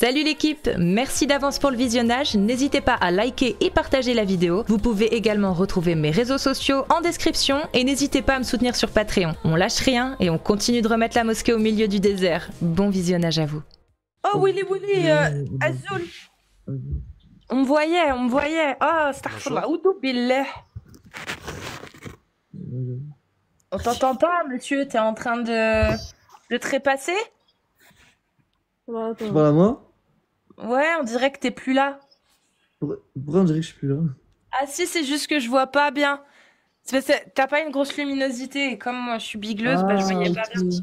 Salut l'équipe, merci d'avance pour le visionnage, n'hésitez pas à liker et partager la vidéo. Vous pouvez également retrouver mes réseaux sociaux en description et n'hésitez pas à me soutenir sur Patreon. On lâche rien et on continue de remettre la mosquée au milieu du désert. Bon visionnage à vous. Oh Willy, Azul. On me voyait. Oh, astaghfirullah, oudou billah. On t'entend pas, monsieur, t'es en train de trépasser? Tu parles à moi? Ouais, on dirait que t'es plus là. Pourquoi on dirait que je suis plus là? Ah si, c'est juste que je vois pas bien. C'est parce que t'as pas une grosse luminosité et comme moi je suis bigleuse, bah je voyais pas bien.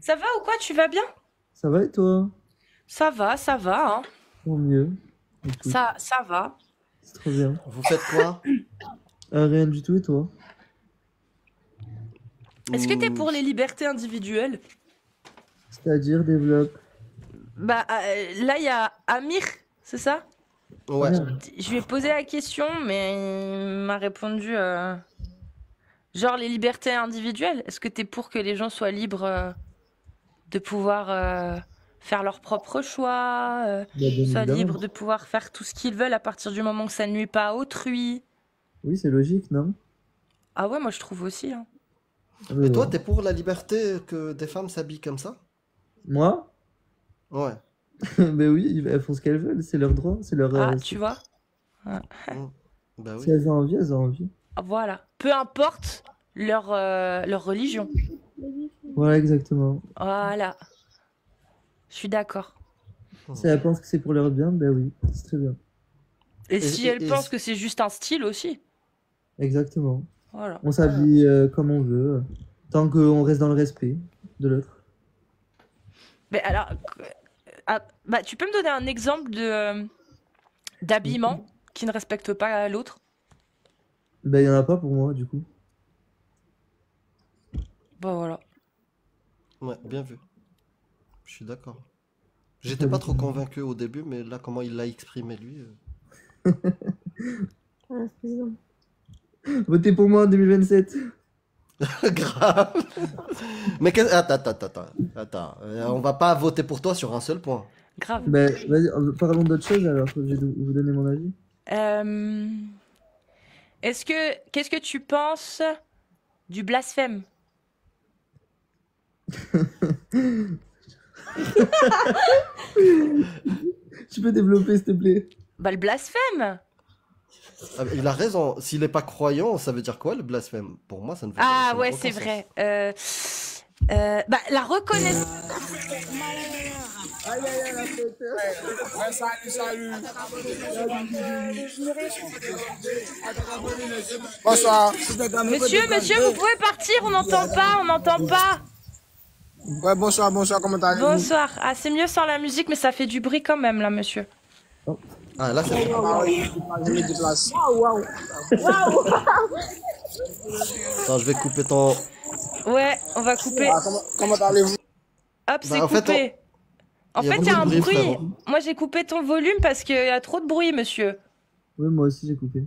Ça va ou quoi? Tu vas bien? Ça va et toi? Ça va, hein. Tant mieux. Écoute, Ça va. c'est trop bien. Vous faites quoi? Rien du tout et toi? Est-ce que t'es pour les libertés individuelles? C'est-à-dire développe. Bah là il y a Amir, c'est ça? Ouais. Je lui ai posé la question, mais il m'a répondu genre les libertés individuelles. Est-ce que t'es pour que les gens soient libres de pouvoir faire leurs propres choix, Bien soient évidemment. libres de pouvoir faire tout ce qu'ils veulent à partir du moment que ça ne nuit pas à autrui? Oui, c'est logique, non? Ah ouais, moi je trouve aussi. Hein. Et toi, t'es pour la liberté que des femmes s'habillent comme ça? Moi? Ouais. Ben oui, elles font ce qu'elles veulent, c'est leur droit, c'est leur... Ah, tu vois? Bah oui. Si elles ont envie, elles ont envie. Voilà. Peu importe leur religion. Voilà, exactement. Voilà. Je suis d'accord. Si elles pensent que c'est pour leur bien, ben oui, c'est très bien. Et si elles pensent que c'est juste un style aussi. Exactement. Voilà. On s'habille comme on veut, tant qu'on reste dans le respect de l'autre. Mais alors, bah, tu peux me donner un exemple d'habillement qui ne respecte pas l'autre? Ben, il y en a pas pour moi, du coup. Bah voilà. Ouais, bien vu. Je suis d'accord. J'étais pas trop convaincu au début, mais là, comment il l'a exprimé, lui. Votez pour moi en 2027. Grave. Mais attends. On va pas voter pour toi sur un seul point. Grave. Ben, vas-y, parlons d'autre chose alors, je vais vous donner mon avis. Qu'est-ce que tu penses du blasphème? Tu peux développer, s'il te plaît? Bah le blasphème. Ah, il a raison. S'il est pas croyant, ça veut dire quoi le blasphème? Pour moi, ça ne veut Ah ça n'a ouais, aucun c'est sens. vrai. Bah la reconnaissance. Bonsoir. Monsieur, vous pouvez partir, on n'entend pas. Ouais, bonsoir, comment allez-vous? Bonsoir. Ah, c'est mieux sans la musique, mais ça fait du bruit quand même, là, monsieur. Ah, là, c'est bon. Ah oui, je me déplace. Attends, je vais couper ton... Ouais, on va couper. Ah, comment allez-vous? Hop, c'est en fait, coupé. En il y a fait, il y a un beaucoup de bruit, bruit. frérot. Moi, j'ai coupé ton volume parce qu'il y a trop de bruit, monsieur. Oui, moi aussi j'ai coupé.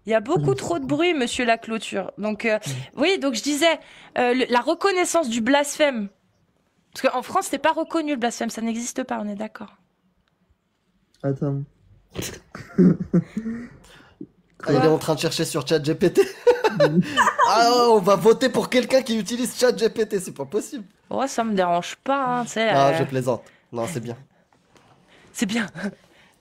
Il y a beaucoup trop de bruit, monsieur la clôture. Donc, oui, donc je disais, la reconnaissance du blasphème. Parce qu'en France, c'est pas reconnu le blasphème, ça n'existe pas, on est d'accord. Attends. Ah, il est en train de chercher sur ChatGPT. Ah, on va voter pour quelqu'un qui utilise ChatGPT, c'est pas possible. Ouais, ça me dérange pas, hein, tu sais. Non, je plaisante. Non, c'est bien. C'est bien.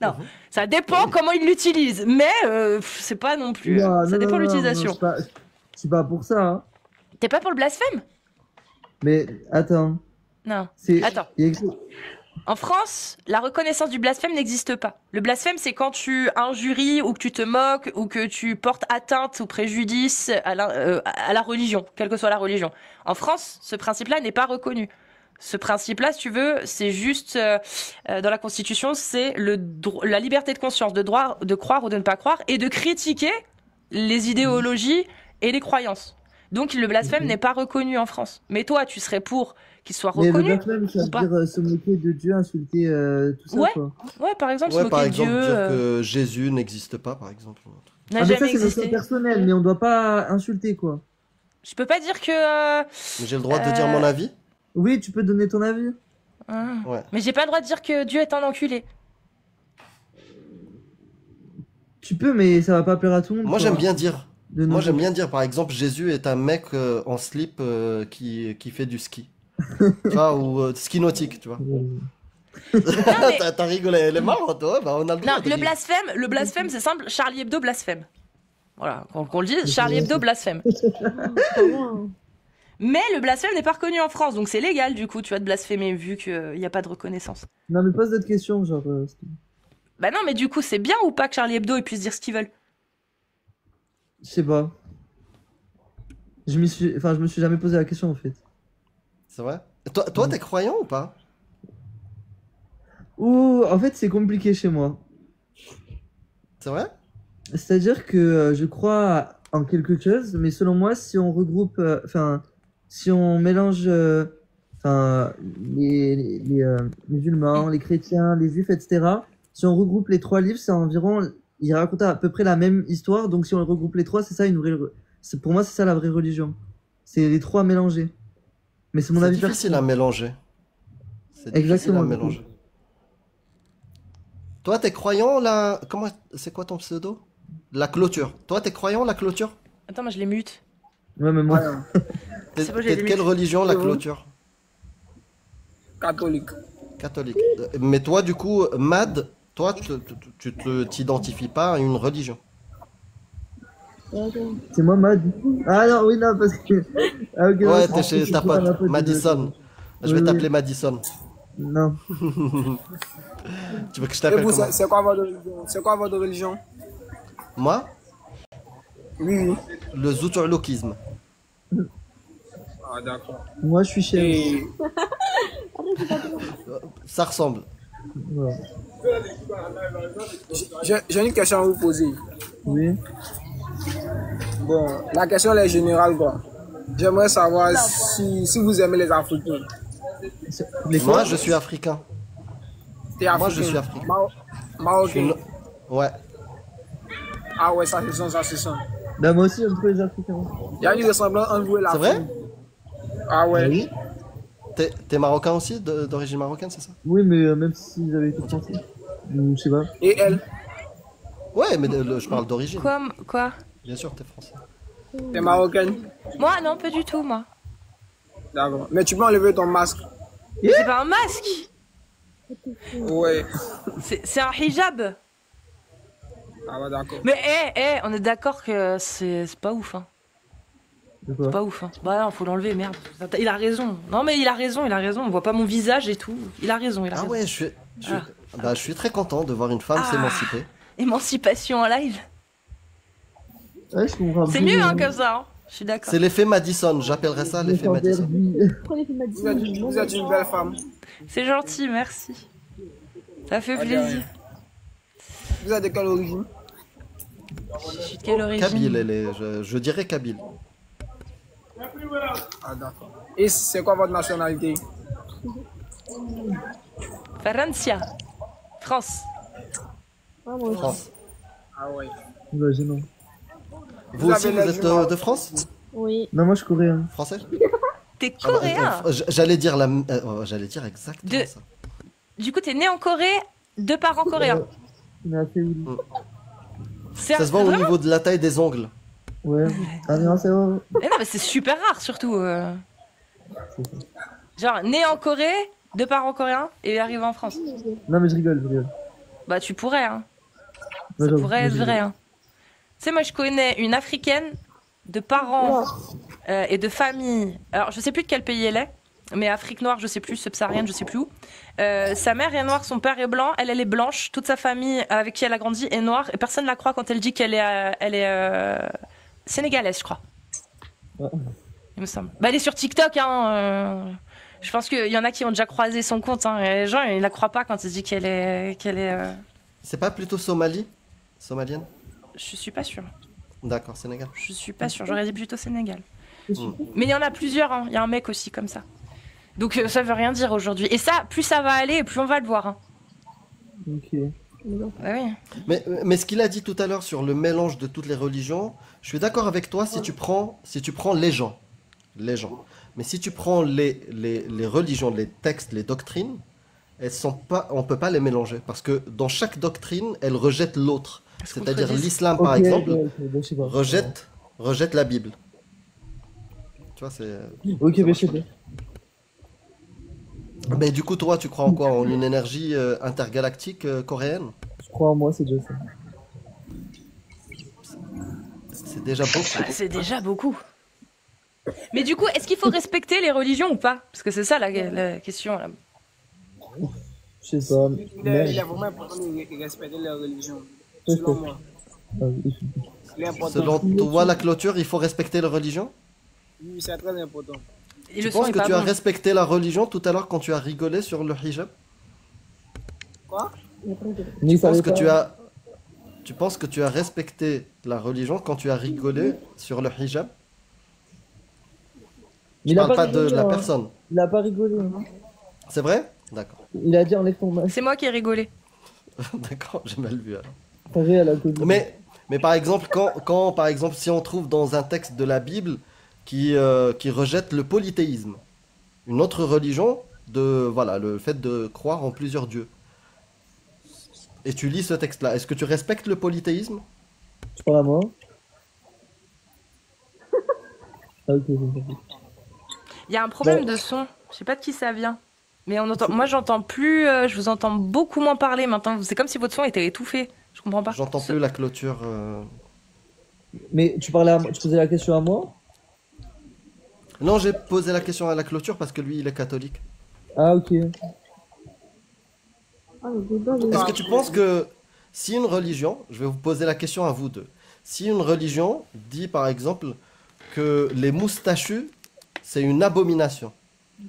Non, ça dépend comment il l'utilise, mais c'est pas non plus. Ça dépend de l'utilisation. Je suis pas pour ça, hein. T'es pas pour le blasphème? Mais attends. Non. C'est... Attends. il y a écrit- En France, la reconnaissance du blasphème n'existe pas. Le blasphème, c'est quand tu injuries ou que tu te moques ou que tu portes atteinte ou préjudice à la religion, quelle que soit la religion. En France, ce principe-là n'est pas reconnu. Ce principe-là, si tu veux, c'est juste dans la Constitution, c'est la liberté de conscience, de droit de croire ou de ne pas croire, et de critiquer les idéologies et les croyances. Donc le blasphème n'est pas reconnu en France. Mais toi, tu serais pour qu'il soit Mais le reconnu blasphème, ça ou veut pas? dire se moquer de Dieu, insulter tout ça, Ouais. quoi. Ouais, par exemple, se Ouais, moquer par de exemple, Dieu dire que Jésus n'existe pas, par exemple. n'a Ah, mais jamais ça, c'est notre existé. choix personnel, mais on doit pas insulter, quoi. Je peux pas dire que Mais j'ai le droit de dire mon avis? Oui, tu peux donner ton avis. Ah. Ouais. Mais j'ai pas le droit de dire que Dieu est un enculé. Tu peux, mais ça va pas plaire à tout le monde. Moi, quoi. j'aime bien dire. De nos Moi, j'aime jours. bien dire, par exemple, Jésus est un mec en slip qui fait du ski. Tu vois, ou ski nautique, tu vois. mais- T'as rigolé, elle est marrante, ouais, bah on a le droit Non, de rire. le blasphème, c'est simple. Charlie Hebdo blasphème. Voilà, qu'on le dise, Charlie Hebdo blasphème. Trop bien. Mais le blasphème n'est pas reconnu en France, donc c'est légal du coup, tu vois, de blasphémer vu qu'il n'y a pas de reconnaissance. Non, mais pose d'autres questions, genre. Bah non, mais du coup, c'est bien ou pas que Charlie Hebdo ils puissent dire ce qu'ils veulent? Je sais pas. Je me suis jamais posé la question en fait. C'est vrai? Toi, t'es croyant ou pas? Ouh, en fait, c'est compliqué chez moi. C'est vrai? C'est-à-dire que je crois en quelque chose, mais selon moi, si on regroupe, si on mélange, les musulmans, les chrétiens, les juifs, etc. Si on regroupe les trois livres, c'est environ, ils racontent à peu près la même histoire. Donc, si on regroupe les trois, c'est ça une vraie, pour moi, c'est ça la vraie religion. C'est les trois mélangés. Mais c'est mon C'est avis difficile à personnel. mélanger. C'est difficile Exactement, à du coup. mélanger. Toi, t'es croyant la... Comment... C'est quoi ton pseudo? La clôture. Toi, t'es croyant la clôture? Attends, moi je les mute. Ouais, mais moi, T'es C'est bon, j'ai t'es de les quelle mute. religion la C'est bon. clôture? Catholique. Catholique. Mais toi, du coup, Mad, toi, tu t'identifies pas à une religion. c'est moi, Mad. Ah non, oui, non, parce que. Ah, ok, Ouais, non, t'es c'est- chez c'est ta pas ma pote, pote, Madison. Je vais Oui, t'appeler oui. Madison. Non. Tu veux que je Et t'appelle vous, comment? c'est quoi votre religion? C'est quoi votre religion? Moi, Oui, oui. le zoutoloukisme. Ah, d'accord. Moi, je suis chez. Et Ça ressemble. Voilà. j'ai une question à vous poser. Oui. Bon, la question elle est générale, quoi. J'aimerais savoir si vous aimez les Africains. Les Moi, quoi? je suis africain. T'es Moi, africain? je suis africain. Je suis Marocain. no- Ouais. Ah ouais, ça se sent, ça se sent. Bah, moi aussi, j'aime trop les Africains. Il y a une ressemblance entre vous et C'est l'Afrique. vrai? Ah Bah ouais. oui. T'es marocain aussi, d'origine marocaine, c'est ça? Oui, mais même s'ils avaient été français. Ou je sais pas. Et elle, Ouais, mais je parle d'origine. Quoi? Bien sûr, t'es français. t'es marocaine. Moi, non, pas du tout, moi. D'accord. Mais tu peux enlever ton masque. C'est pas un masque, Ouais. c'est un hijab. Ah ouais, d'accord. Mais on est d'accord que c'est pas ouf, hein. De quoi? C'est pas ouf, hein. Bah non, faut l'enlever, merde. Il a raison. Non, mais il a raison. On voit pas mon visage et tout. Il a raison, il a Ah raison. ouais, bah, je suis très content de voir une femme Ah. s'émanciper. Émancipation en live. Ouais, je comprends. C'est mieux, hein, comme ça. Hein. Je suis d'accord. C'est l'effet Madison, j'appellerais ça l'effet Madison. Prenez une Vous êtes une belle femme. C'est gentil, merci. Ça fait Ah, plaisir. Vous êtes de quelle origine? Je suis de quelle origine? Kabyle, je dirais Kabyle. Ah d'accord. Et c'est quoi votre nationalité? Francia. France. Ah, moi aussi. France. Ah ouais. Ouais, gênant. Vous aussi, avez vous la êtes jument. de France? Oui. Non, moi, je suis coréen. Français? T'es Ah bah, coréen. j'allais dire j'allais dire exactement De- ça. Du coup, t'es né en Corée, deux parents coréens. On est à Séoul. Ça se voit au vraiment- niveau de la taille des ongles. Ouais. Ah non, c'est vrai. Mais non, mais c'est super rare, surtout. Genre, né en Corée, deux parents coréens, et arrivé en France. Non, mais je rigole. Bah, tu pourrais, hein. Ouais, Ça j'avoue, pourrait être je vrai, rigole. hein. Tu sais, moi, je connais une africaine de parents et de famille. Alors, je sais plus de quel pays elle est, mais Afrique noire, je sais plus, subsaharienne, je sais plus où. Sa mère est noire, son père est blanc, elle est blanche. Toute sa famille avec qui elle a grandi est noire, et personne la croit quand elle dit qu'elle est sénégalaise, je crois. Ouais. Il me semble. Bah, elle est sur TikTok, hein. Je pense qu'il y en a qui ont déjà croisé son compte, hein. Et les gens, ils la croient pas quand ils disent qu'elle est. C'est pas plutôt Somalie? Somalienne? Je suis pas sûre. D'accord, Sénégal. Je suis pas sûre. J'aurais dit plutôt Sénégal. Hmm. Mais il y en a plusieurs, hein. Il y a un mec aussi comme ça. Donc ça veut rien dire aujourd'hui. Et ça, plus ça va aller, plus on va le voir. Hein. Ok. Bah oui. Mais ce qu'il a dit tout à l'heure sur le mélange de toutes les religions, je suis d'accord avec toi si tu prends les gens. Mais si tu prends les religions, les textes, les doctrines, elles sont pas, on peut pas les mélanger parce que dans chaque doctrine, elles rejettent l'autre. Elles se C'est-à-dire contredisent. l'islam, par Ok, exemple, ok, je sais pas. rejette la Bible. Tu vois, c'est. Ok, mais je sais pas. Mais du coup, toi, tu crois en quoi? En une énergie intergalactique coréenne? Je crois en moi, c'est déjà ça. C'est déjà beaucoup. Bah, c'est déjà beaucoup. Mais du coup, est-ce qu'il faut respecter les religions ou pas? Parce que c'est ça la question. Là. Je sais pas. Il est vraiment important de respecter les religions, selon moi. Il est important. Selon toi, la clôture, il faut respecter la religion? Oui, c'est très important. Et Tu le son penses est que pas tu as bon. respecté la religion tout à l'heure quand tu as rigolé sur le hijab? Quoi? Mais ça penses va que pas. tu penses que tu as respecté la religion quand tu as rigolé sur le hijab? Il Je a parle pas de rigolé, la hein. personne. Il a pas rigolé. Hein. C'est vrai? D'accord. Il a dit enlève ton masque. C'est moi qui ai rigolé. D'accord, j'ai mal vu alors. Pareil à la Covid. Mais par exemple, quand par exemple, si on trouve dans un texte de la Bible qui rejette le polythéisme, une autre religion, voilà, le fait de croire en plusieurs dieux, et tu lis ce texte-là, est-ce que tu respectes le polythéisme? Tu parles à moi? Ah, ok, j'ai compris. Il y a un problème de son. Je sais pas de qui ça vient. Mais on entend. Moi, j'entends plus. Je vous entends beaucoup moins parler maintenant. C'est comme si votre son était étouffé. Je comprends pas. J'entends plus la clôture. Mais tu parlais à moi, tu posais la question à moi? Non, j'ai posé la question à la clôture parce que lui, il est catholique. Ah, ok. Ah, le débat, Est-ce que tu penses que si une religion, je vais vous poser la question à vous deux, si une religion dit par exemple que les moustachus, c'est une abomination,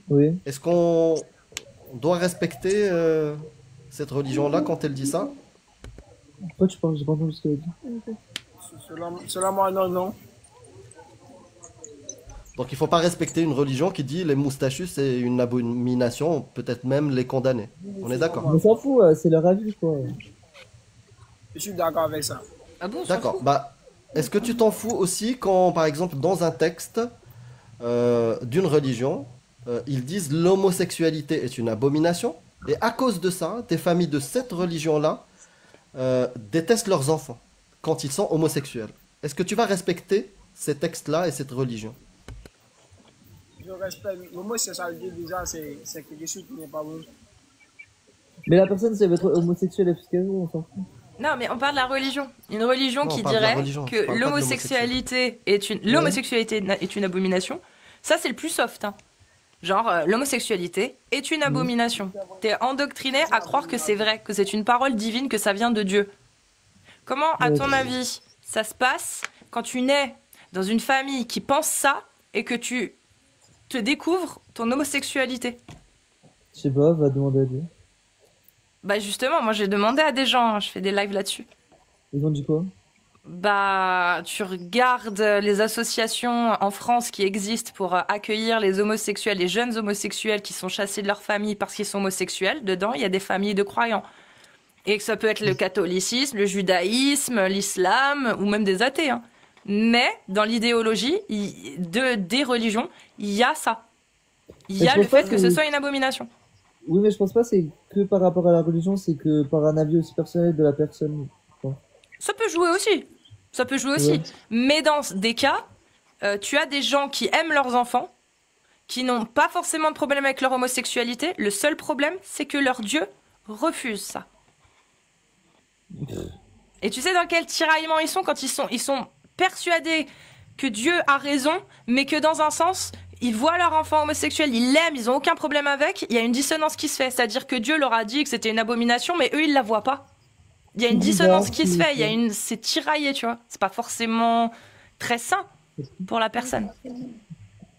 Oui. est-ce qu'on doit respecter cette religion-là quand elle dit ça? Pourquoi tu parles? J'ai pas entendu ce qu'elle a dit. Selon moi, non, non. Donc il faut pas respecter une religion qui dit les moustachus, c'est une abomination, peut-être même les condamner. On est d'accord? On s'en fout, c'est leur avis, quoi. Je suis d'accord avec ça. Ah bon, on s'en D'accord. fout. Bah, est-ce que tu t'en fous aussi quand, par exemple, dans un texte d'une religion, ils disent l'homosexualité est une abomination, et à cause de ça, des familles de cette religion-là détestent leurs enfants quand ils sont homosexuels. Est-ce que tu vas respecter ces textes-là et cette religion? Je respecte. L'homosexualité, déjà, c'est quelque chose qui n'est pas bon. Mais la personne, si elle veut être homosexuelle, elle fait ce qu'elle veut, on s'en fout. Non, mais on parle de la religion. Une religion Non, on qui parle de la dirait religion, je que parle pas de l'homosexualité est une abomination. Ça, c'est le plus soft. Hein. Genre, l'homosexualité est une abomination. T'es endoctriné à croire que c'est vrai, que c'est une parole divine, que ça vient de Dieu. Comment, à ton avis, ça se passe quand tu nais dans une famille qui pense ça et que tu te découvres ton homosexualité? Je sais pas, va demander à Dieu. Bah justement, moi j'ai demandé à des gens, hein, je fais des lives là-dessus. Ils ont dit quoi? Bah, tu regardes les associations en France qui existent pour accueillir les homosexuels, les jeunes homosexuels qui sont chassés de leur famille parce qu'ils sont homosexuels. Dedans, il y a des familles de croyants. Et que ça peut être le catholicisme, le judaïsme, l'islam ou même des athées. Hein. Mais dans l'idéologie des religions, il y a ça. Il y Mais a je le pense pas fait que que- ce soit une abomination. Oui, mais je pense pas c'est que par rapport à la religion, c'est que par un avis aussi personnel de la personne. Ça peut jouer aussi. Ça peut jouer aussi. Ouais. Mais dans des cas, tu as des gens qui aiment leurs enfants, qui n'ont pas forcément de problème avec leur homosexualité. Le seul problème, c'est que leur Dieu refuse ça. Et tu sais dans quel tiraillement ils sont quand ils sont persuadés que Dieu a raison, mais que dans un sens, ils voient leur enfant homosexuel, ils l'aiment, ils ont aucun problème avec. Il y a une dissonance qui se fait. C'est-à-dire que Dieu leur a dit que c'était une abomination, mais eux, ils la voient pas. Il y a une dissonance qui se fait, c'est tiraillé, tu vois. C'est pas forcément très sain pour la personne.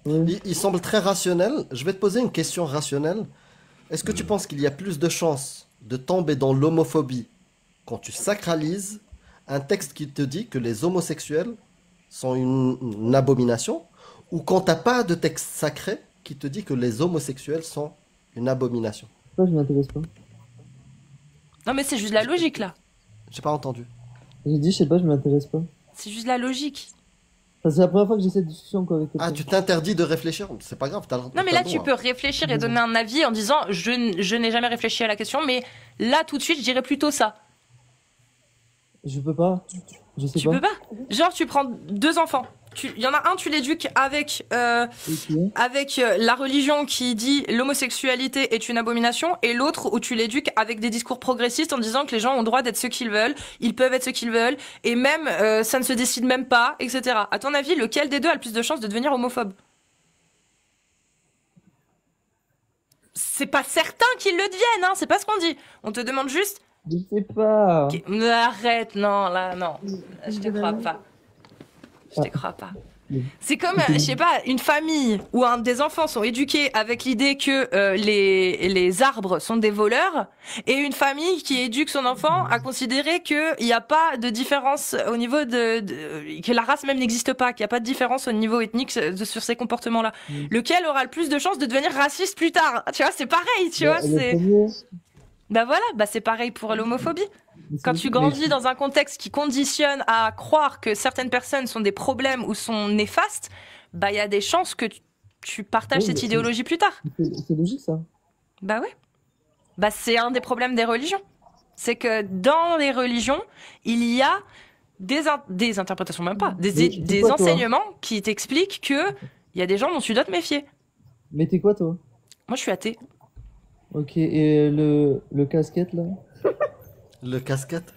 Il semble très rationnel. Je vais te poser une question rationnelle. Est-ce que tu penses qu'il y a plus de chances de tomber dans l'homophobie quand tu sacralises un texte qui te dit que les homosexuels sont une abomination, ou quand t'as pas de texte sacré qui te dit que les homosexuels sont une abomination? Ça, je m'intéresse pas. Non mais c'est juste la logique là. J'ai pas entendu. J'ai dit, je sais pas, je m'intéresse pas. C'est juste la logique. Enfin, c'est la première fois que j'ai cette discussion quoi, avec Ah, quelqu'un. tu t'interdis de réfléchir? C'est pas grave, Non, mais là, tu peux réfléchir et donner un avis en disant je n'ai jamais réfléchi à la question, mais là, tout de suite, je dirais plutôt ça. Je peux pas. Je sais Tu pas. peux pas. Genre, tu prends deux enfants. Il y en a un, tu l'éduques avec, Ok. la religion qui dit l'homosexualité est une abomination, et l'autre où tu l'éduques avec des discours progressistes en disant que les gens ont le droit d'être ce qu'ils veulent, ils peuvent être ce qu'ils veulent, et même ça ne se décide même pas, etc. À ton avis, lequel des deux a le plus de chances de devenir homophobe? C'est pas certain qu'ils le deviennent, hein, c'est pas ce qu'on dit. On te demande juste. Je sais pas. Arrête, non, là, non. Je te crois pas. Je te crois pas. C'est comme, je sais pas, une famille où des enfants sont éduqués avec l'idée que les arbres sont des voleurs, et une famille qui éduque son enfant à considérer qu'il n'y a pas de différence au niveau que la race même n'existe pas, qu'il n'y a pas de différence au niveau ethnique sur ces comportements-là. Lequel aura le plus de chances de devenir raciste plus tard? Tu vois, c'est pareil, tu vois, Le c'est... premier, Bah voilà, bah c'est pareil pour l'homophobie. mais c'est Quand aussi- tu grandis dans un contexte qui conditionne à croire que certaines personnes sont des problèmes ou sont néfastes, bah il y a des chances que tu partages Oui, cette mais c'est- idéologie plus tard. c'est logique ça. Bah ouais. Bah c'est un des problèmes des religions. C'est que dans les religions, il y a des interprétations, même pas, Mais tu des fais quoi, toi enseignements qui t'expliquent que il y a des gens dont tu dois te méfier. Mais t'es quoi toi? Moi je suis athée. Ok, et le casquette là? Le casquette?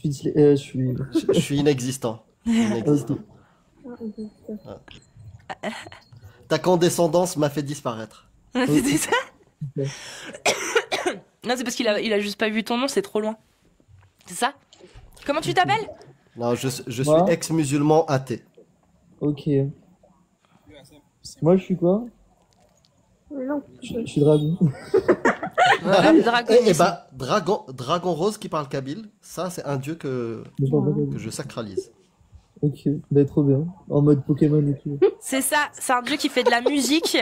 Je suis. Je suis inexistant. Inexistant. Ta condescendance m'a fait disparaître. C'est ça? Non, c'est parce qu'il a juste pas vu ton nom, c'est trop loin. C'est ça? Comment tu t'appelles? Non, je suis Moi ex-musulman athée. Ok. Moi je suis quoi? Non. Je suis dragon. Ouais, le dragon. Eh bah, dragon rose qui parle kabyle, ça c'est un dieu que je sacralise. Ok, bah trop bien. En mode Pokémon et tout. C'est ça, c'est un dieu qui fait de la musique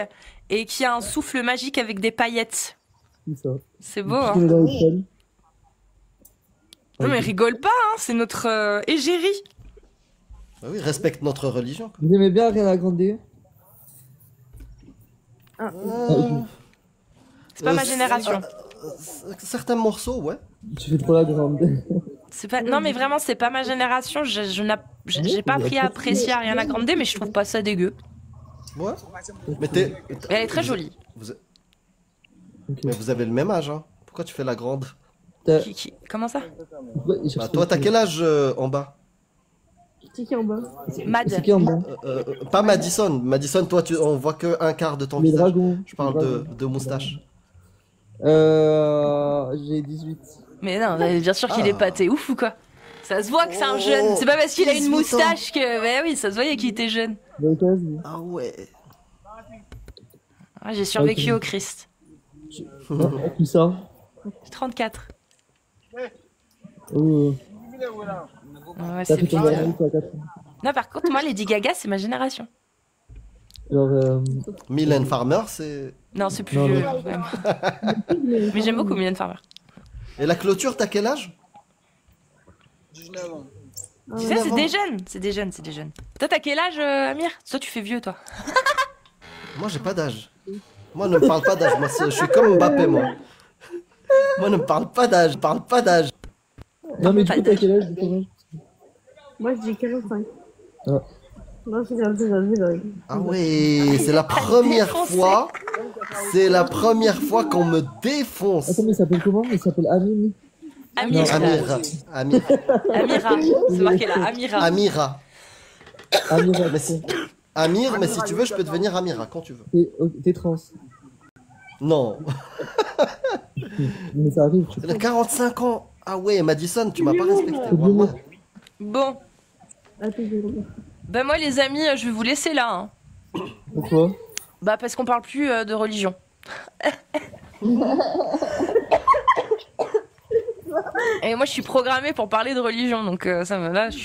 et qui a un souffle magique avec des paillettes. C'est ça. C'est beau, hein? Je mets dans le sol. Non mais rigole pas, hein, c'est notre égérie. Bah oui, respecte notre religion. quoi. Vous aimez bien Ariana Grande? C'est pas ma génération. Certains morceaux, ouais. Tu fais trop la grande. C'est pas... Non mais vraiment, c'est pas ma génération. J'ai pas appris à apprécier Ariana Grande, mais je trouve pas ça dégueu. Ouais. Mais t'es. Elle est très jolie. Mais vous avez le même âge, hein. Pourquoi tu fais la grande? Comment ça? Pourquoi il cherche Bah, toi, t'as quel âge en bas? C'est qui en bas? Mad. C'est qui en bas? Pas Madison. Madison, toi, on voit que un quart de ton Les visage. dragons. Je parle de moustache. J'ai 18. Mais non, bien sûr qu'il est pas, t'es ouf ou quoi? Ça se voit que c'est un jeune. C'est pas parce qu'il a une 18 ans. moustache que... Bah oui, ça se voyait qu'il était jeune. Dans quel âge, vous? Ah ouais. Ouais, j'ai survécu Ok. au Christ. Tout ça. J'ai 34. Oh. Ouais, T'as c'est fait ton bien. dernier, toi, 4 ans. Non, par contre, moi, Lady Gaga, c'est ma génération. Genre, Mylène Farmer, c'est. Non, c'est plus Non, vieux, non. quand même. Mais j'aime beaucoup Mylène Farmer. Et la clôture, t'as quel âge? 19 ans. Tu sais, c'est des jeunes. C'est des jeunes, c'est des jeunes. Toi, t'as quel âge, Amir? Toi, tu fais vieux, toi. Moi, j'ai pas d'âge. Moi, ne me parle pas d'âge. Moi, je suis comme Mbappé, moi. Moi, ne me parle pas d'âge. Parle pas d'âge. non, mais du pas coup, t'as d'âge. quel âge, du coup? Moi, je dis 45. Ah. Non, c'est ça. Ah ouais, c'est la première défoncé. fois. C'est la première fois qu'on me défonce. Attends, mais il s'appelle comment? Il s'appelle Amine. Amir. Amira. Amira. C'est marqué là, Amira. Amira. Amira, Mais si- Amir, mais si tu veux, je peux devenir Amira quand tu veux. t'es trans. Non. Mais ça arrive, tu Elle a 45 ans. Ah ouais, Madison, tu m'as pas respecté. peux Vraiment. Bon. Attends, Ben moi, les amis, je vais vous laisser là. Hein. Pourquoi? Bah, parce qu'on parle plus de religion. Et moi, je suis programmée pour parler de religion, donc ça me... Là, je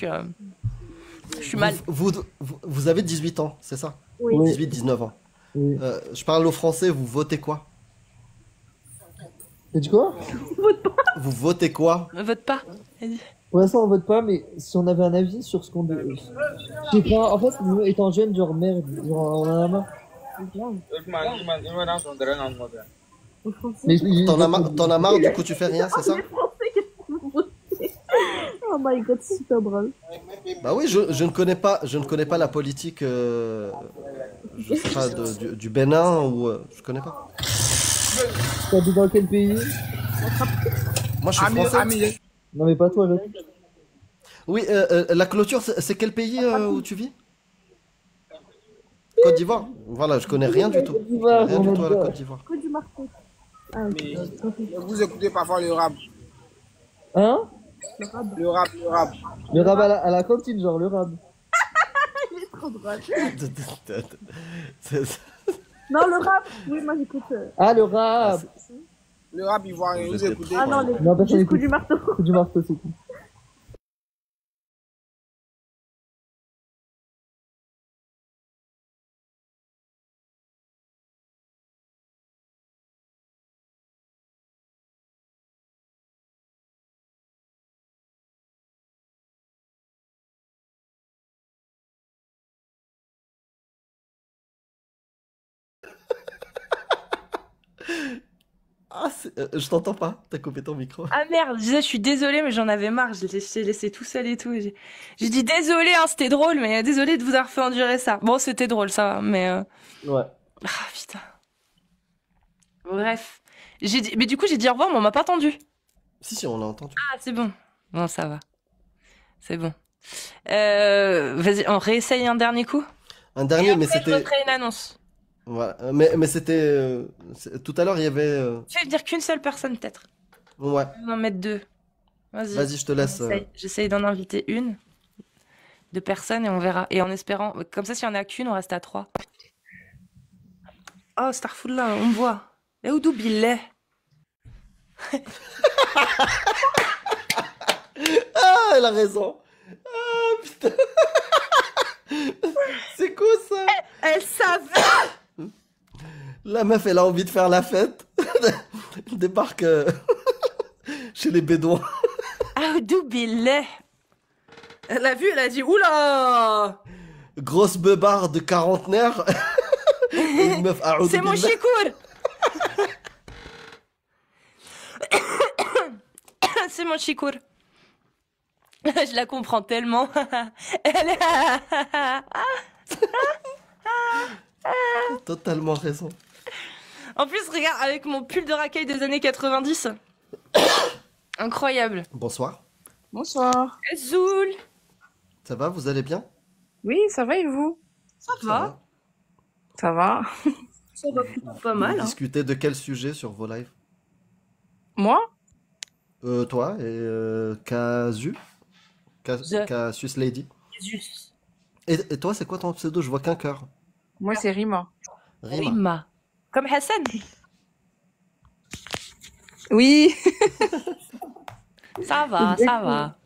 suis mal. Vous avez 18 ans, c'est ça? Oui. 18-19 ans. Oui. Je parle au français, vous votez quoi? T'as dit quoi? Vous votez quoi? Vote pas. Vas-y. Pour l'instant, on vote pas, mais si on avait un avis sur ce qu'on... Je sais pas, en fait, nous, étant jeunes, genre, merde, genre, on en a marre. Au français. Mais T'en as marre, du coup tu fais rien, c'est ça? Les Français, qu'est-ce que vous votez? Oh my god, c'est super drôle. Bah oui, je ne connais pas la politique, je sais pas, du Bénin ou... je connais pas. T'habites dans quel pays? Moi je suis français. Non, mais pas toi, là. Oui, la clôture, c'est quel pays où tu vis? Côte d'Ivoire. Voilà, je connais rien du tout. Côte d'Ivoire, Rien du on tout à la adore. Côte d'Ivoire. Que du marteau. Ah, ok. Vous écoutez parfois le rap. Hein? Le rap. Le rab à la cantine, genre, le rab. Trop drôle. C'est- Non, le rap. Oui, moi j'écoute. Ah, le rab! Le rap ivoirien, vous écoutez. Ah non, les... Non, personne juste coup écoute. du marteau. Coup du marteau, c'est tout. Ah, je t'entends pas, t'as coupé ton micro. Ah merde, je disais, je suis désolée, mais j'en avais marre. Je l'ai laissé tout seul et tout. J'ai dit désolée, hein, c'était drôle, mais désolée de vous avoir fait endurer ça. Bon, c'était drôle, ça va, mais. Ouais. Ah putain. Bref. Mais du coup, j'ai dit au revoir, mais on m'a pas entendu. Si, on l'a entendu. Ah, c'est bon. Bon, ça va. C'est bon. Vas-y, on réessaye un dernier coup. Un dernier, mais Après, je c'était... referai une annonce. Voilà. Mais c'était... tout à l'heure, il y avait... Je vais dire qu'une seule personne, peut-être. Ouais, Je vais en mettre deux. Vas-y. vas-y, je te laisse. J'essaye d'en inviter une. Deux personnes et on verra. Et en espérant... Comme ça, s'il y en a qu'une, on reste à trois. Oh, Starfullah, on me voit. Et où Billet? Ah, elle a raison. Ah, putain. C'est quoi ça? Elle savait. La meuf, elle a envie de faire la fête. Débarque chez les Bédouins. Ah, Billet. Elle a vu, elle a dit oula. Grosse beubarde de quarantenaire. Une meuf à C'est mon chikour. C'est mon chikour. Je la comprends tellement. Elle est... Totalement raison. En plus, regarde, avec mon pull de racaille des années 90. Incroyable. Bonsoir. Bonsoir. Zoul. Ça va, vous allez bien? Oui, ça va et vous? Ça va. Ça va. Ça va plutôt pas Vous mal. Hein. discutez de quel sujet sur vos lives? Moi? Toi et Casu? The- Casus Lady. Jésus. Et toi, c'est quoi ton pseudo? Je vois qu'un cœur. Moi, c'est Rima. Rima. Rima. Comme Hassan. Oui. Ça va, ça va.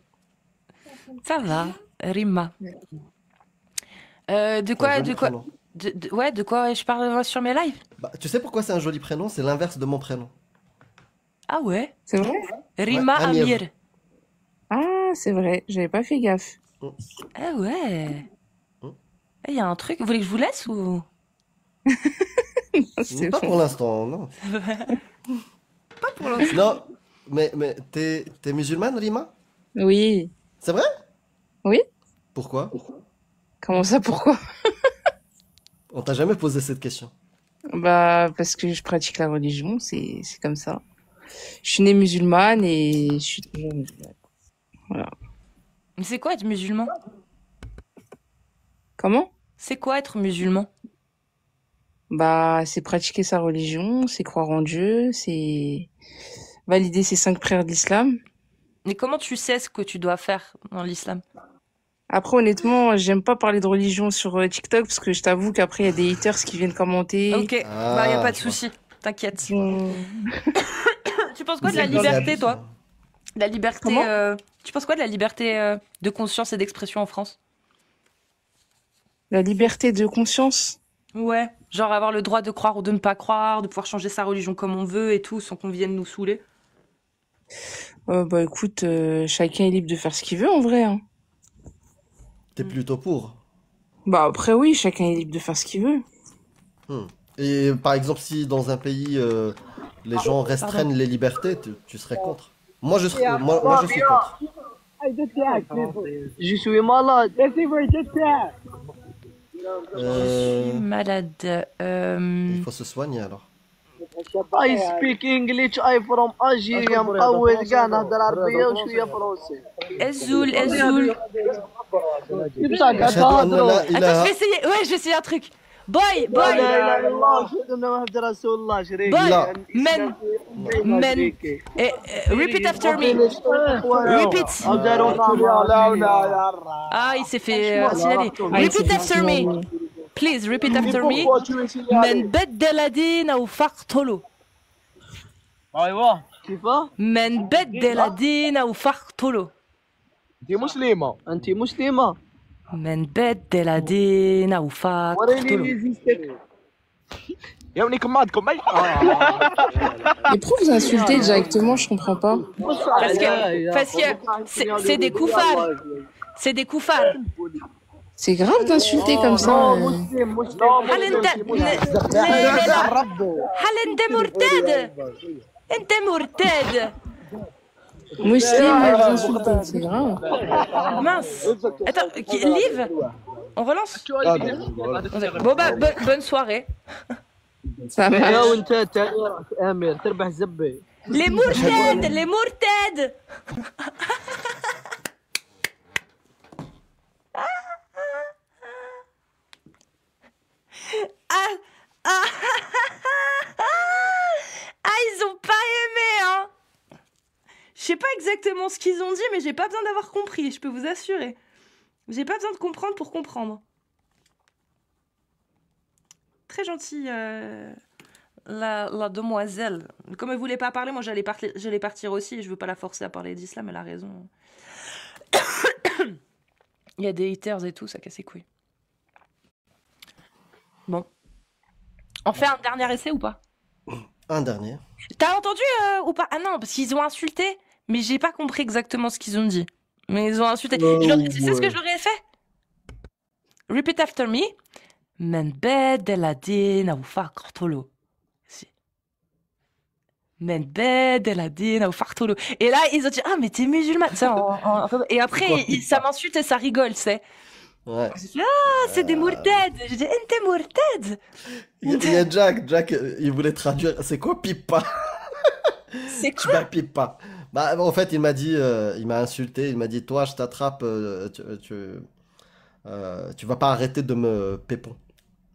Ça va, Rima. De quoi, Joli de quoi, prénom. ouais, de quoi je parle sur mes lives? Bah, tu sais pourquoi c'est un joli prénom? C'est l'inverse de mon prénom. Ah ouais? C'est vrai? Rima Ouais, Amir. Amir. Ah, c'est vrai. J'avais pas fait gaffe. Ah ouais. Hmm. Il y a un truc, vous voulez que je vous laisse ou? C'est Pas bon. pour l'instant, non. Pas pour l'instant. Non, mais t'es musulmane, Rima? Oui. C'est vrai? Oui? Pourquoi? Comment ça, pourquoi? On t'a jamais posé cette question. Bah, parce que je pratique la religion, c'est comme ça. Je suis née musulmane et je suis toujours musulmane. Voilà. Mais c'est quoi être musulman? Comment? C'est quoi être musulman? Bah, c'est pratiquer sa religion, c'est croire en Dieu, c'est valider ses 5 prières de l'islam. Mais comment tu sais ce que tu dois faire dans l'islam? Après, honnêtement, j'aime pas parler de religion sur TikTok parce que je t'avoue qu'après, il y a des haters qui viennent commenter. Ok, Ah, bah y a pas de je vois. souci, t'inquiète. Hum, Tu penses quoi de la C'est liberté, abusé. toi? La liberté. Comment Tu penses quoi de la liberté de conscience et d'expression en France? La liberté de conscience. Ouais, genre avoir le droit de croire ou de ne pas croire, de pouvoir changer sa religion comme on veut et tout, sans qu'on vienne nous saouler. Bah écoute, chacun est libre de faire ce qu'il veut en vrai, hein. T'es plutôt pour. Bah après oui, chacun est libre de faire ce qu'il veut. Hmm. Et par exemple, si dans un pays les gens restreignent les libertés, tu serais contre. Moi, je suis contre. Je suis malade. Je suis malade. Il faut se soigner alors. I speak English. I from Algeria. مقود كاع نهضر عربية وشوية فرنسي. Ezoul, Ezoul. أشهد أن لا Attends, je إله vais essayer. Ouais, je vais essayer un truc. Boy, لا boy, إله إلا الله أشهد أن محمد رسول الله شريك. boy. لا. Men, men. Repeat after me. Repeat. Ah, il s'est fait signaler. Repeat after me. Please, repeat after me. من بدل دينه فاقتله. أيوة. كيفاه؟ من بدل دينه فاقتله. أنت مسلمة. أنت مسلمة. من بدل دينه وريني فاقتله. ريزيستك. يا ابني كمادكم أي. Mais pourquoi vous insultez directement, je comprends pas. Parce que c'est des koufars. C'est des koufars. C'est grave d'insulter comme ça. هل انت هل انت مرتد؟ انت مرتد. Muslim, vous insultez, c'est grave. Mince. Attends, Liv, on relance. Bon bah bonne soirée. Ça يا marche. وأنت تاني أمير تربح زبي. Les mourtèdes, les mourtèdes. Ah, ah, ah, ils ont pas aimé, hein. Je sais pas exactement ce qu'ils ont dit, mais j'ai pas besoin d'avoir compris, je peux vous assurer. J'ai pas besoin de comprendre pour comprendre. Très gentille, la demoiselle. Comme elle voulait pas parler, moi j'allais partir aussi. Je veux pas la forcer à parler d'islam, elle a raison. Il y a des haters et tout, ça casse les couilles. Bon. On fait un dernier essai ou pas? Un dernier. T'as entendu ou pas? Ah non, parce qu'ils ont insulté, mais j'ai pas compris exactement ce qu'ils ont dit. Mais ils ont insulté. C'est ce que je leur ai fait. Repeat after me. من بدل دينه فاقتله. من بدل دينه فاقتله. Et là, ils ont dit ah mais t'es musulmane. Et après, ça m'insulte et ça rigole, c'est. Ouais. Ah, c'est des mourtèdes. J'ai dit t'es mourtède. Il y a Jack, il voulait traduire. C'est quoi pipa? C'est Tu quoi? m'as pipa. Bah, en fait, il m'a dit, il m'a insulté. Il m'a dit, toi, je t'attrape. Tu vas pas arrêter de me pépon.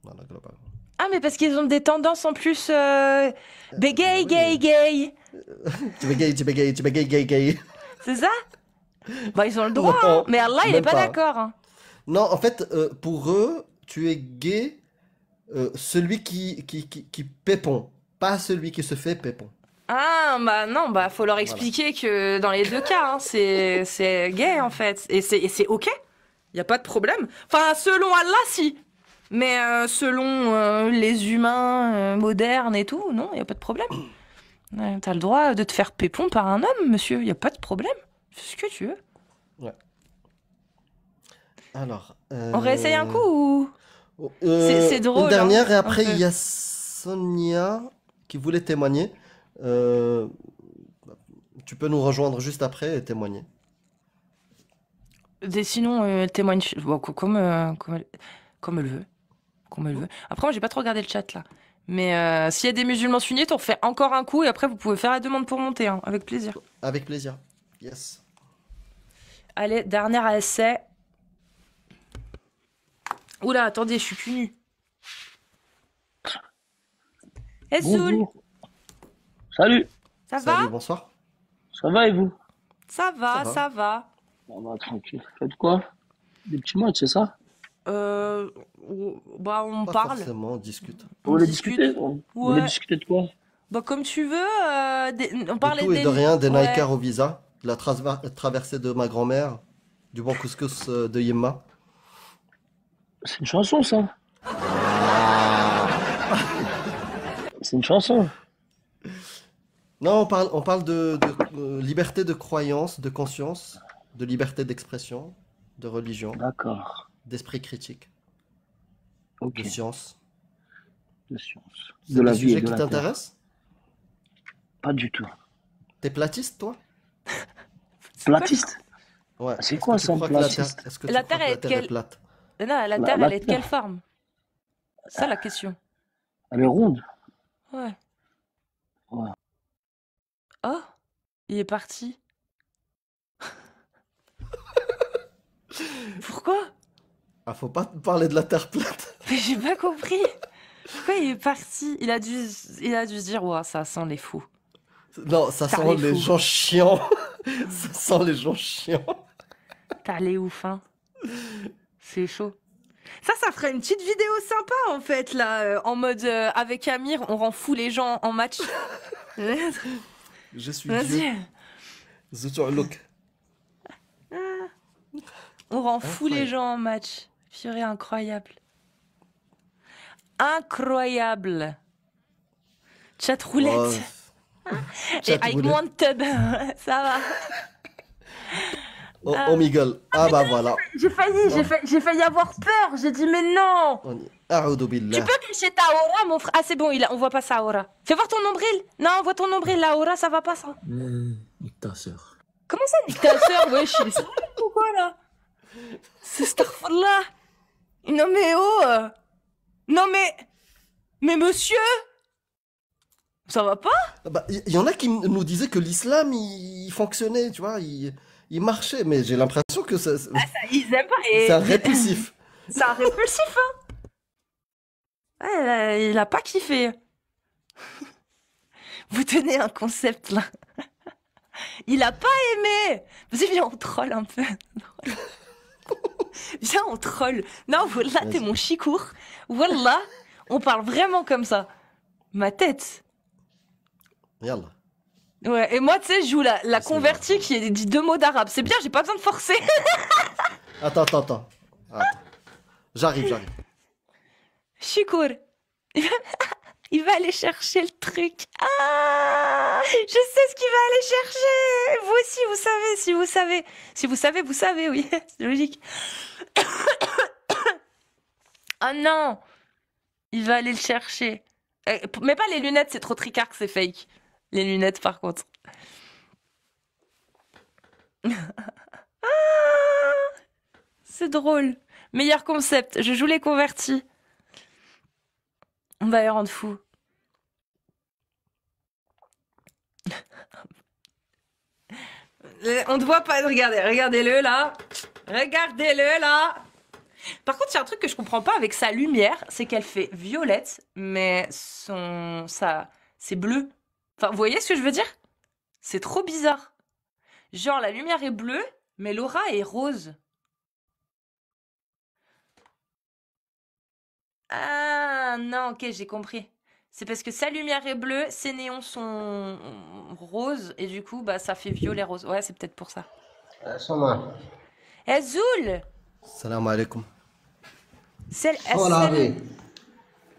Voilà, globalement. Ah mais parce qu'ils ont des tendances en plus gay. Tu bégayes, gay. C'est ça? Bah ils ont le droit, Non, hein. Mais Allah il est même pas pas. d'accord. Hein. Non, en fait, pour eux, tu es gay, celui qui pépon, pas celui qui se fait pépon. Ah bah non, bah faut leur expliquer que dans les deux cas, hein, c'est gay en fait. Et c'est ok, y a pas de problème. Enfin selon Allah si, mais selon les humains modernes et tout, non, y a pas de problème. T'as le droit de te faire pépon par un homme, monsieur, y a pas de problème. Fais ce que tu veux. Ouais. Alors. On réessaye un coup ou... C'est drôle. Une dernière, hein, et après, un peu. il y a Sonia qui voulait témoigner. Tu peux nous rejoindre juste après et témoigner. Sinon, elle témoigne bon, comme elle veut. Comme elle veut. Après, moi, j'ai pas trop regardé le chat là. Mais s'il y a des musulmans sunnites, on fait encore un coup et après, vous pouvez faire la demande pour monter, hein, avec plaisir. Avec plaisir. Yes. Allez, dernière essai. Oula, attendez, je suis plus nue. Ezoul, Bonjour. Salut, ça Salut, va? bonsoir. ça va et vous? Ça va, Ça va. ça va. On va tranquille. Faites quoi? Des petits matchs, c'est ça? Bah, on Pas parle. forcément, on discute. Vous voulez discuter? Vous voulez Ouais. discuter de quoi? Bah, comme tu veux. On De parlait tout et de rien, des ouais. Naïkar au visa, de la traversée de ma grand-mère, du bon couscous de Yemma. C'est une chanson, ça? C'est une chanson. Non, on parle de liberté de croyance, de conscience, de liberté d'expression, de religion, D'accord. d'esprit critique, Ok. de science. De science. C'est De la des vie et sujets de qui la terre. t'intéressent? Pas du tout. T'es platiste, toi? Platiste? Ouais. C'est Est-ce quoi que tu ça, crois que la Terre, platiste? est-ce que tu La crois Terre, que elle la est de Terre est quelle... plate? Non, la La, Terre, la elle est de quelle terre, forme? Ça, la question. elle est ronde. Ouais. Ouais. Oh, il est parti. Pourquoi? Ah, faut pas parler de la Terre plate. Mais j'ai pas compris. Pourquoi il est parti? Il a dû se dire, ouah, ça sent les fous. Non, ça T'as sent les les fous. gens chiants. Ça sent les gens chiants. T'as les ouf, hein. C'est chaud. Ça ferait une petite vidéo sympa, en fait, là, en mode, avec Amir, on rend fou les gens en match. Je suis Dieu. Vas-y. Zutu'luk. On rend fou les Incroyable. gens en match. Purée, incroyable. Incroyable. Chat roulette. Oh, Et chat avec roulette. moins de tub. Ça va. Oh, Omegle. Ah bah voilà. J'ai failli avoir peur. J'ai dit, mais non. A'udhu Tu billah. peux cacher ta aura, mon frère. Ah, c'est bon, on voit pas sa aura. Fais voir ton nombril. Non, on voit ton nombril. La aura, ça va pas, ça. Nique ta sœur. Comment ça, nique ta sœur? Wesh, il est sérieux ou quoi, là? C'est Starfallah. Non, mais oh. Non, mais. Mais monsieur. Ça va pas? Bah, y en a qui nous disaient que l'islam, il fonctionnait, tu vois, il marchait, mais j'ai l'impression que Ils aiment pas. Et... c'est un répulsif. C'est un répulsif, hein. Ouais, il a pas kiffé. Vous tenez un concept, là. Il a pas aimé. Vas-y, viens, on troll un peu. Viens, on troll. Non, voilà, t'es mon chikour. Voilà, on parle vraiment comme ça. Ma tête. Yallah. Ouais, et moi, tu sais, je joue la convertie qui dit 2 mots d'arabe. C'est bien, j'ai pas besoin de forcer. Attends. J'arrive. Chikour. Il va aller chercher le truc. Ah, je sais ce qu'il va aller chercher. Vous aussi, vous savez, si vous savez. Si vous savez, vous savez, oui. C'est logique. Ah non. Il va aller le chercher. Mais pas les lunettes, c'est trop tricard que c'est fake. Les lunettes, par contre. C'est drôle. Meilleur concept. Je joue les convertis. On va les rendre fous. On ne voit pas. Regardez-le là. Regardez-le là. Par contre, il y a un truc que je comprends pas avec sa lumière, c'est qu'elle fait violette, mais c'est bleu. Enfin, vous voyez ce que je veux dire? C'est trop bizarre. Genre, la lumière est bleue, mais l'aura est rose. Ah non, ok, j'ai compris. C'est parce que sa lumière est bleue, ses néons sont roses, et du coup, bah, ça fait violet-rose. Ouais, c'est peut-être pour ça. Eh, Zoul! Salam alaikum.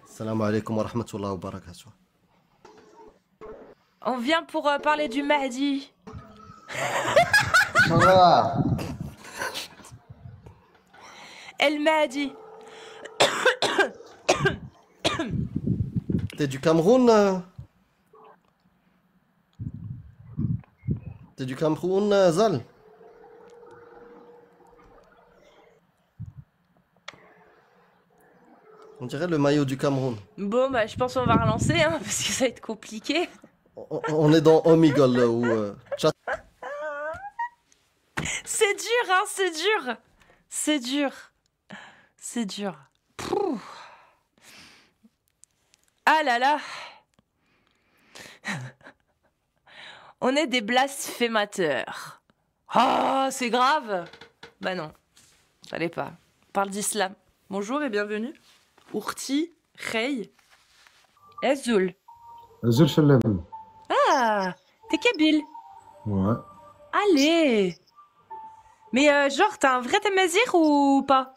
Salam alaikum wa rahmatullahi wa barakatuh. On vient pour parler du Mahdi. El Mahdi. T'es du Cameroun? T'es du Cameroun, Zal? On dirait le maillot du Cameroun. Bon, bah, je pense qu'on va relancer, hein, parce que ça va être compliqué. On est dans Omegle là, où chat. C'est dur, hein, c'est dur. C'est dur. C'est dur. Pouh. Ah là là. On est des blasphémateurs. Ah, c'est grave. Bah non, fallait pas. On parle d'islam. Bonjour et bienvenue. Ourti, Rey, Azul. Azul Shalem. Ah, t'es kabyle. Ouais. Allez. Mais genre, t'as un vrai Temazir ou pas?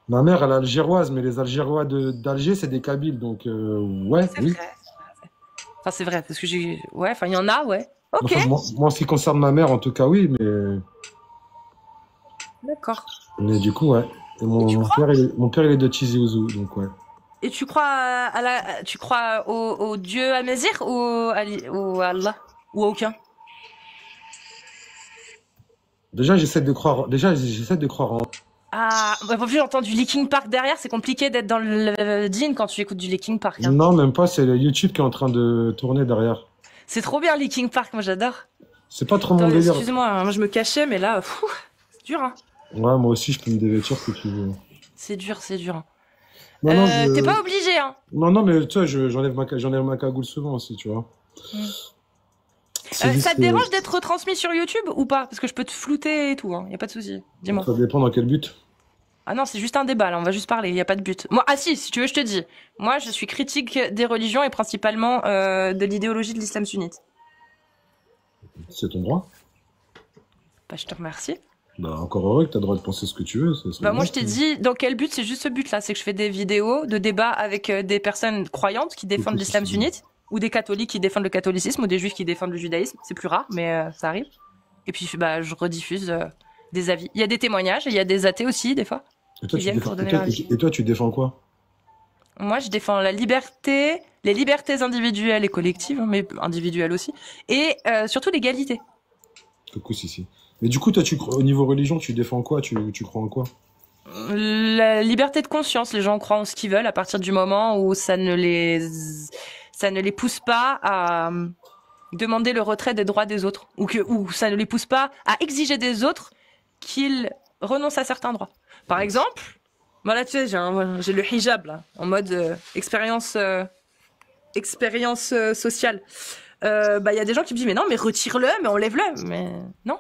Ma mère, elle est algéroise, mais les Algérois d'Alger, c'est des Kabyles. Donc, ouais, C'est oui. vrai. Enfin, c'est vrai, parce que j'ai. Ouais, enfin, il y en a, ouais. Ok, Enfin, moi, en ce qui concerne ma mère, en tout cas, oui. d'accord. Mais du coup, ouais. Et mon père, il est de Tizi Ouzou. Donc, ouais. Et tu crois tu crois au Dieu Amazir ou ou à Allah? Ou à aucun? Déjà, j'essaie de croire en. Ah, bah, en plus, j'entends du Linkin Park derrière, c'est compliqué d'être dans le jean quand tu écoutes du Linkin Park. Hein. Non, même pas, c'est le YouTube qui est en train de tourner derrière. C'est trop bien, Linkin Park, moi j'adore. C'est pas trop mon Attends, délire. excuse-moi, hein, moi je me cachais, mais là, c'est dur, hein. Ouais, moi aussi, je peux me dévêtir si tu veux. C'est dur, c'est dur. Non, non, T'es pas obligé, hein. non, mais tu vois, j'enlève ma cagoule souvent aussi, tu vois. C'est juste Ça te que dérange d'être retransmis sur YouTube ou pas? Parce que je peux te flouter et tout, hein. Y a pas de souci. Dis-moi. ça dépend dans quel but. Ah non, c'est juste un débat, là, on va juste parler, y a pas de but. Moi, ah si tu veux, je te dis. Moi, je suis critique des religions et principalement de l'idéologie de l'islam sunnite. C'est ton droit. Bah, je te remercie. Bah, encore heureux que t'as le droit de penser ce que tu veux. Bah, moi, je t'ai dit, dans quel but? C'est juste ce but-là. C'est que je fais des vidéos de débat avec des personnes croyantes qui défendent l'islam sunnite, ou des catholiques qui défendent le catholicisme, ou des juifs qui défendent le judaïsme. C'est plus rare, mais ça arrive. Et puis, bah, je rediffuse des avis. Il y a des témoignages, et il y a des athées aussi, des fois. Et toi, Qui viennent pour donner leur avis. et toi, tu défends quoi? Moi, je défends la liberté, les libertés individuelles et collectives, hein, mais individuelles aussi, et surtout l'égalité. Coucou, si. Mais du coup, toi, au niveau religion, tu défends quoi? Tu crois en quoi? La liberté de conscience, les gens croient en ce qu'ils veulent à partir du moment où ça ne les pousse pas à demander le retrait des droits des autres, ou ça ne les pousse pas à exiger des autres qu'ils renoncent à certains droits. Par exemple, voilà, tu sais, j'ai le hijab là, en mode expérience sociale. Bah, il y a des gens qui me disent mais non, mais retire-le, mais enlève-le, mais non,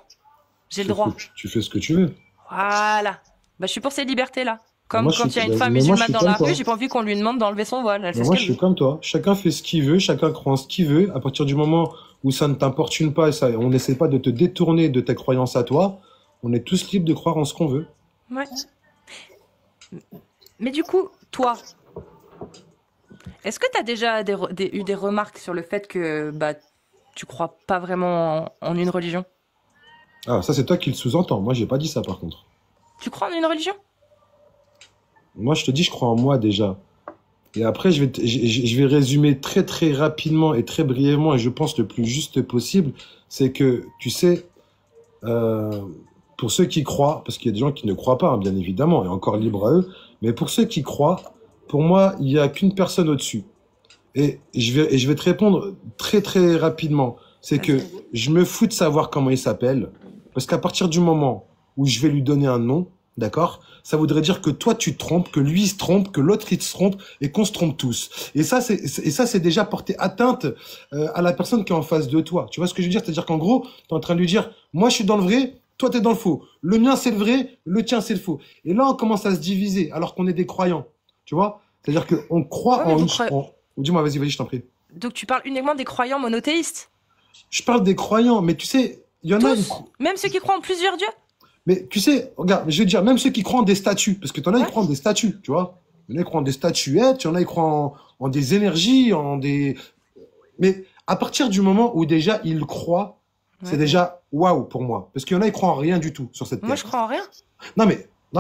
j'ai le droit. Tu fais ce que tu veux. Voilà. Bah, je suis pour ces libertés-là. Comme Moi, quand il y a une mais femme moi, je musulmane suis dans comme la toi. rue, j'ai pas envie qu'on lui demande d'enlever son voile. Elle fait Mais ce moi, qu'elle je suis veut. comme toi. Chacun fait ce qu'il veut, chacun croit en ce qu'il veut. À partir du moment où ça ne t'importune pas, on n'essaie pas de te détourner de tes croyances à toi, on est tous libres de croire en ce qu'on veut. Ouais. Mais du coup, toi, est-ce que tu as déjà eu des remarques sur le fait que bah, tu crois pas vraiment en une religion? Ah, ça, c'est toi qui le sous-entends. Moi, j'ai pas dit ça, par contre. Tu crois en une religion? Moi, je te dis, je crois en moi déjà. Et après, je vais résumer très, très rapidement et très brièvement, et je pense le plus juste possible. C'est que, tu sais, pour ceux qui croient, parce qu'il y a des gens qui ne croient pas, hein, bien évidemment, et encore libre à eux, mais pour ceux qui croient, pour moi, il n'y a qu'une personne au-dessus. Et je vais te répondre très, très rapidement. C'est que je me fous de savoir comment il s'appelle, parce qu'à partir du moment où je vais lui donner un nom, d'accord? Ça voudrait dire que toi, tu te trompes, que lui il se trompe, que l'autre il se trompe, et qu'on se trompe tous. Et ça, c'est déjà porter atteinte à la personne qui est en face de toi. Tu vois ce que je veux dire? C'est-à-dire qu'en gros, tu es en train de lui dire, moi je suis dans le vrai, toi tu es dans le faux. Le mien c'est le vrai, le tien c'est le faux. Et là, on commence à se diviser, alors qu'on est des croyants. Tu vois? C'est-à-dire qu'on croit en... Dis-moi, vas-y, je t'en prie. Donc tu parles uniquement des croyants monothéistes? Je parle des croyants, mais tu sais, il y en a... Même ceux qui croient en plusieurs dieux? Mais tu sais, regarde, je veux dire, même ceux qui croient en des statues, parce que t'en as, ils croient en des statues, tu vois. Il y en a, ils croient en des statuettes, il y en a, ils croient en des énergies, en des... Mais à partir du moment où déjà ils croient, c'est déjà waouh pour moi. Parce qu'il y en a, ils croient en rien du tout sur cette terre. Moi, je crois en rien. Non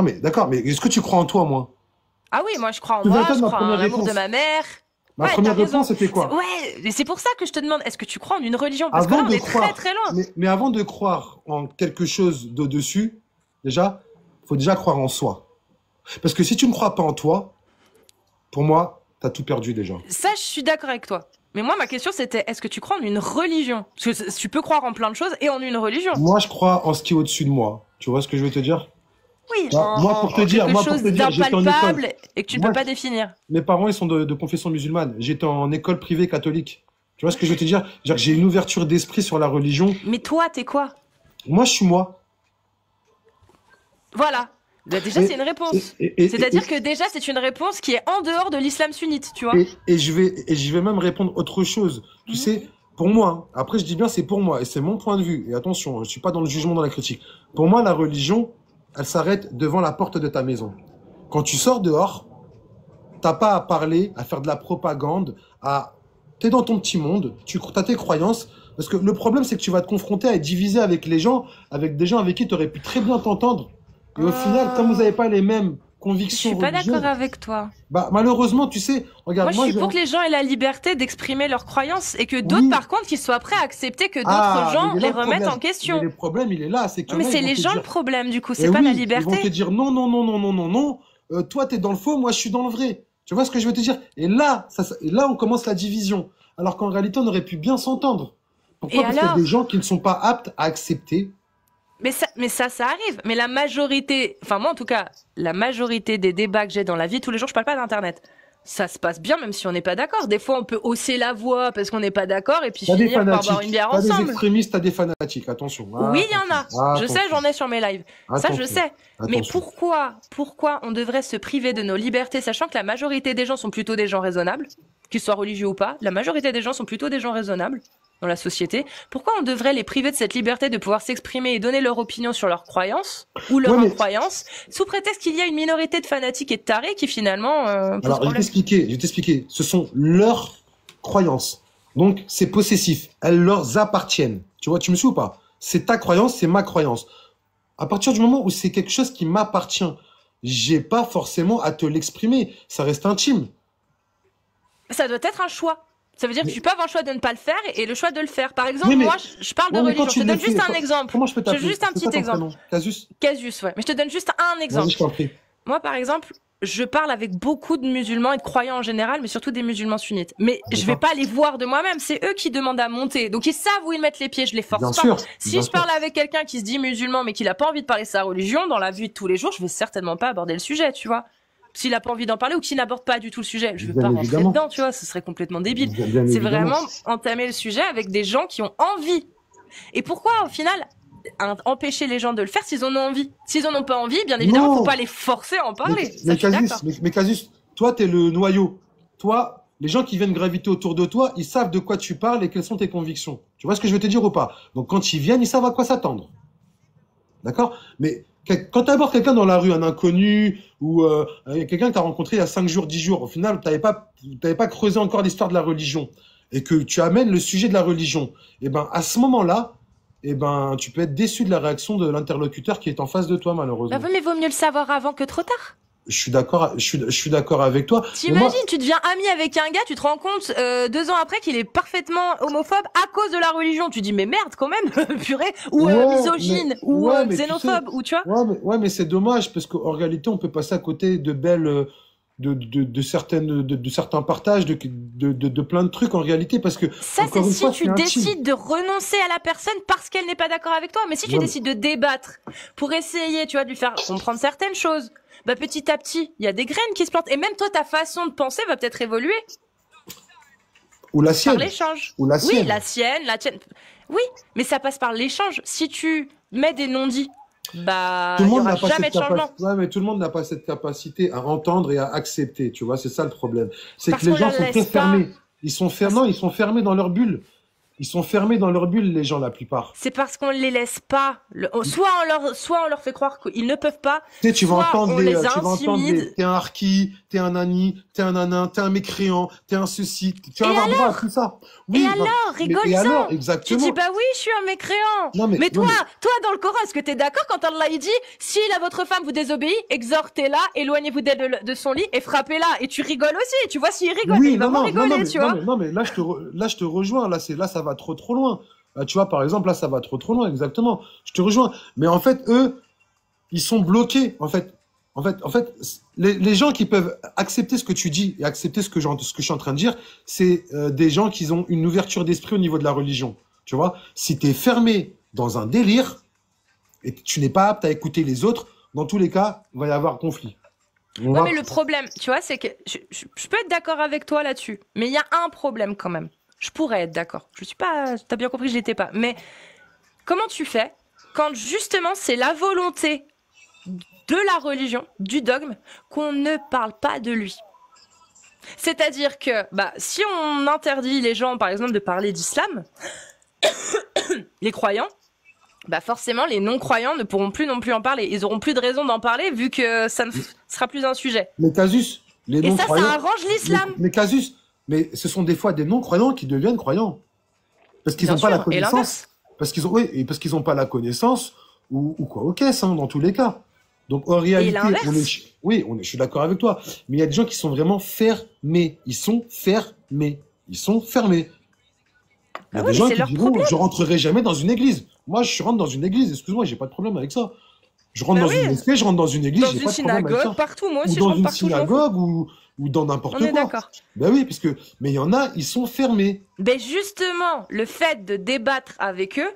mais d'accord, mais est-ce que tu crois en toi, moi? Ah oui, moi je crois en moi, je crois en l'amour de ma mère. Ma première réponse, c'était quoi? Ouais, mais c'est pour ça que je te demande, est-ce que tu crois en une religion? Parce que là, on est très très loin. Mais avant de croire en quelque chose d'au-dessus, déjà, il faut déjà croire en soi. Parce que si tu ne crois pas en toi, pour moi, tu as tout perdu déjà. Ça, je suis d'accord avec toi. Mais moi, ma question, c'était, est-ce que tu crois en une religion? Parce que tu peux croire en plein de choses et en une religion. Moi, je crois en ce qui est au-dessus de moi. Tu vois ce que je veux te dire? Oui, moi, pour te dire, d'impalpable et que tu ne peux pas définir. Mes parents, ils sont de confession musulmane. J'étais en école privée catholique. Tu vois ce que je veux te dire? J'ai une ouverture d'esprit sur la religion. Mais toi, t'es quoi? Moi, je suis moi. Voilà. Bah, déjà, c'est une réponse. C'est-à-dire que déjà, c'est une réponse qui est en dehors de l'islam sunnite, tu vois. Et je vais même répondre autre chose. Tu sais, pour moi, hein, après, je dis bien, c'est pour moi. Et c'est mon point de vue. Et attention, je suis pas dans le jugement, dans la critique. Pour moi, la religion, elle s'arrête devant la porte de ta maison. Quand tu sors dehors, t'as pas à parler, à faire de la propagande, t'es dans ton petit monde, tu as tes croyances. Parce que le problème, c'est que tu vas te confronter à être divisé avec les gens, avec des gens avec qui tu aurais pu très bien t'entendre. Et au final, comme vous n'avez pas les mêmes Je convictions suis pas religieuses, d'accord avec toi. bah, malheureusement, tu sais, regarde, Moi, je suis pour que les gens aient la liberté d'exprimer leurs croyances et que d'autres, Oui. par contre, qu'ils soient prêts à accepter que d'autres Ah, gens mais il est là les le remettent problème. en question. Mais le problème, il est là, c'est que Mais là, c'est ils vont les te gens dire- le problème, du coup, Eh c'est pas la oui, Ils vont te liberté. dire non, non, non, non, non, non, non. Toi, t'es dans le faux, moi, je suis dans le vrai. Tu vois ce que je veux te dire? Et là, et là, on commence la division. Alors qu'en réalité, on aurait pu bien s'entendre. Pourquoi? Et Parce qu'il y a alors des gens qui ne sont pas aptes à accepter. Mais ça arrive. Mais la majorité, enfin moi en tout cas, la majorité des débats que j'ai dans la vie tous les jours, je parle pas d'internet. Ça se passe bien même si on n'est pas d'accord. Des fois on peut hausser la voix parce qu'on n'est pas d'accord et puis T'as des finir par boire une fanatiques, bière t'as des ensemble. extrémistes, t'as des fanatiques, attention. Oui, il y en a. Je sais, j'en ai sur mes lives. Ça, je Attention. sais. Mais Attention. pourquoi on devrait se priver de nos libertés, sachant que la majorité des gens sont plutôt des gens raisonnables, qu'ils soient religieux ou pas, la majorité des gens sont plutôt des gens raisonnables dans la société. Pourquoi on devrait les priver de cette liberté de pouvoir s'exprimer et donner leur opinion sur leurs croyances ou leur Ouais, mais- incroyance, sous prétexte qu'il y a une minorité de fanatiques et de tarés qui finalement posent Alors, je vais problème. t'expliquer. Ce sont leurs croyances. Donc, c'est possessif. Elles leur appartiennent. Tu vois, tu me suis ou pas? C'est ta croyance, c'est ma croyance. À partir du moment où c'est quelque chose qui m'appartient, j'ai pas forcément à te l'exprimer. Ça reste intime. Ça doit être un choix. Ça veut dire que tu peux avoir le choix de ne pas le faire et le choix de le faire. Par exemple, Oui, mais- moi, je parle de Ouais, mais quand religion. tu Je te le donne juste fais, un exemple. Comment je peux t'appeler? Juste un C'est petit quoi ton exemple. prénom? Casus? Casus, ouais. Mais je te donne juste un exemple. Vas-y, je t'en prie. Moi, par exemple, je parle avec beaucoup de musulmans et de croyants en général, mais surtout des musulmans sunnites. Mais je vais pas les voir de moi-même, c'est eux qui demandent à monter. Donc ils savent où ils mettent les pieds, je les force Bien pas. sûr, Si bien je sûr. parle avec quelqu'un qui se dit musulman mais qui n'a pas envie de parler de sa religion dans la vie de tous les jours, je vais certainement pas aborder le sujet, tu vois. S'il a pas envie d'en parler ou qu'il n'aborde pas du tout le sujet, je vais Bien pas rentrer évidemment. dedans, tu vois, ce serait complètement débile. Bien C'est évidemment. vraiment entamer le sujet avec des gens qui ont envie. Et pourquoi, au final, empêcher les gens de le faire s'ils en ont envie? S'ils en ont pas envie, bien évidemment, Non. faut pas les forcer à en parler. Mais, Ça, mais je suis Casus, d'accord. mais Casus, toi, t'es le noyau. Toi, les gens qui viennent graviter autour de toi, ils savent de quoi tu parles et quelles sont tes convictions. Tu vois ce que je veux te dire ou pas? Donc, quand ils viennent, ils savent à quoi s'attendre. D'accord? Mais quand tu abordes quelqu'un dans la rue, un inconnu, ou quelqu'un que tu as rencontré il y a 5 jours, 10 jours, au final, tu n'avais pas creusé encore l'histoire de la religion, et que tu amènes le sujet de la religion, et ben à ce moment-là, et ben tu peux être déçu de la réaction de l'interlocuteur qui est en face de toi, malheureusement. Bah oui, mais vaut mieux le savoir avant que trop tard. Je suis d'accord avec toi. Mais moi- T'imagines, tu deviens ami avec un gars, tu te rends compte 2 ans après qu'il est parfaitement homophobe à cause de la religion. Tu dis mais merde quand même, purée, ou Ouais, misogyne, mais- ou ouais, mais tu xénophobe, sais- ou tu vois. Ouais, mais c'est dommage parce qu'en réalité, on peut passer à côté de belles, de certains partages, de plein de trucs en réalité parce que Ça, c'est encore une si fois, tu c'est intime. décides de renoncer à la personne parce qu'elle n'est pas d'accord avec toi. Mais si tu Ouais, mais- décides de débattre pour essayer, tu vois, de lui faire comprendre certaines choses, bah petit à petit, il y a des graines qui se plantent. Et même toi, ta façon de penser va peut-être évoluer Ou la par sienne. l'échange. Ou la Oui, sienne. la sienne, la tienne. Oui, mais ça passe par l'échange. Si tu mets des non-dits, bah, Tout il le y monde aura n'a pas jamais cette de changement. capacité. Ouais, mais tout le monde n'a pas cette capacité à entendre et à accepter. Tu vois, c'est ça le problème. C'est Parce que les qu'on gens leur sont très laisse pas. fermés. Ils sont fermés. Non, ils sont fermés dans leur bulle. Ils sont fermés dans leur bulle, les gens, la plupart. C'est parce qu'on les laisse pas. Soit on leur fait croire qu'ils ne peuvent pas. Tu sais, tu vas soit entendre on des, les tu vas entendre intimide. des, t'es un harki, t'es un nani, t'es un nanin, t'es un mécréant, t'es un ceci. Tu vas Et avoir droit à alors tout ça. Et bah, alors, mais- rigole-en. et alors, Tu exactement. dis bah oui, je suis un mécréant. Non, mais- mais non, toi, dans le Coran, est-ce que t'es d'accord quand Allah il dit si la votre femme vous désobéit, exhortez-la, éloignez-vous d'elle de son lit et frappez-la. Et tu rigoles aussi. Tu vois s'il rigole, Oui, il va non, pas non, rigoler, non, mais, tu non, vois. mais, non, mais là, je te rejoins. Là, ça va trop loin. Là, tu vois, par exemple, là, ça va trop loin, exactement. Je te rejoins. Mais en fait, eux, ils sont bloqués. En fait, les gens qui peuvent accepter ce que tu dis et accepter ce que je suis en train de dire, c'est des gens qui ont une ouverture d'esprit au niveau de la religion. Tu vois, si tu es fermé dans un délire et que tu n'es pas apte à écouter les autres, dans tous les cas, il va y avoir conflit. On Ouais, va- mais le problème, tu vois, c'est que je peux être d'accord avec toi là-dessus, mais il y a un problème quand même. Je pourrais être d'accord. Je suis pas, t'as bien compris, je l'étais pas. Mais comment tu fais quand justement c'est la volonté de la religion, du dogme, qu'on ne parle pas de lui? C'est-à-dire que, bah, si on interdit les gens, par exemple, de parler d'islam, les croyants, bah forcément, les non-croyants ne pourront plus non plus en parler. Ils auront plus de raison d'en parler vu que ça ne sera plus un sujet. Mais Casus, les Et ça non-croyants... arrange l'islam. Mais Casus, mais ce sont des fois des non-croyants qui deviennent croyants. Parce qu'ils Bien n'ont pas la sûr, et connaissance. l'inverse. Parce qu'ils ont, oui, et parce qu'ils n'ont pas la connaissance ou quoi, ok, ça, dans tous les cas. Donc en réalité, l'inverse. je suis d'accord avec toi, mais il y a des gens qui sont vraiment fermés. Ils sont fermés. Ils sont fermés. Il y a Ah ouais, des gens mais c'est qui leur disent problème. non, je rentrerai jamais dans une église. Moi, je rentre dans une église, excuse-moi, j'ai pas de problème avec ça. Je rentre Bah dans oui. une mosquée, je rentre dans une église, Dans j'ai une pas de problème avec ça. synagogue, partout. Moi Ou aussi, je dans rentre une partout. je m'en fous. synagogue ou dans n'importe On est quoi. d'accord. Ben oui, mais il y en a, ils sont fermés. Ben justement, le fait de débattre avec eux,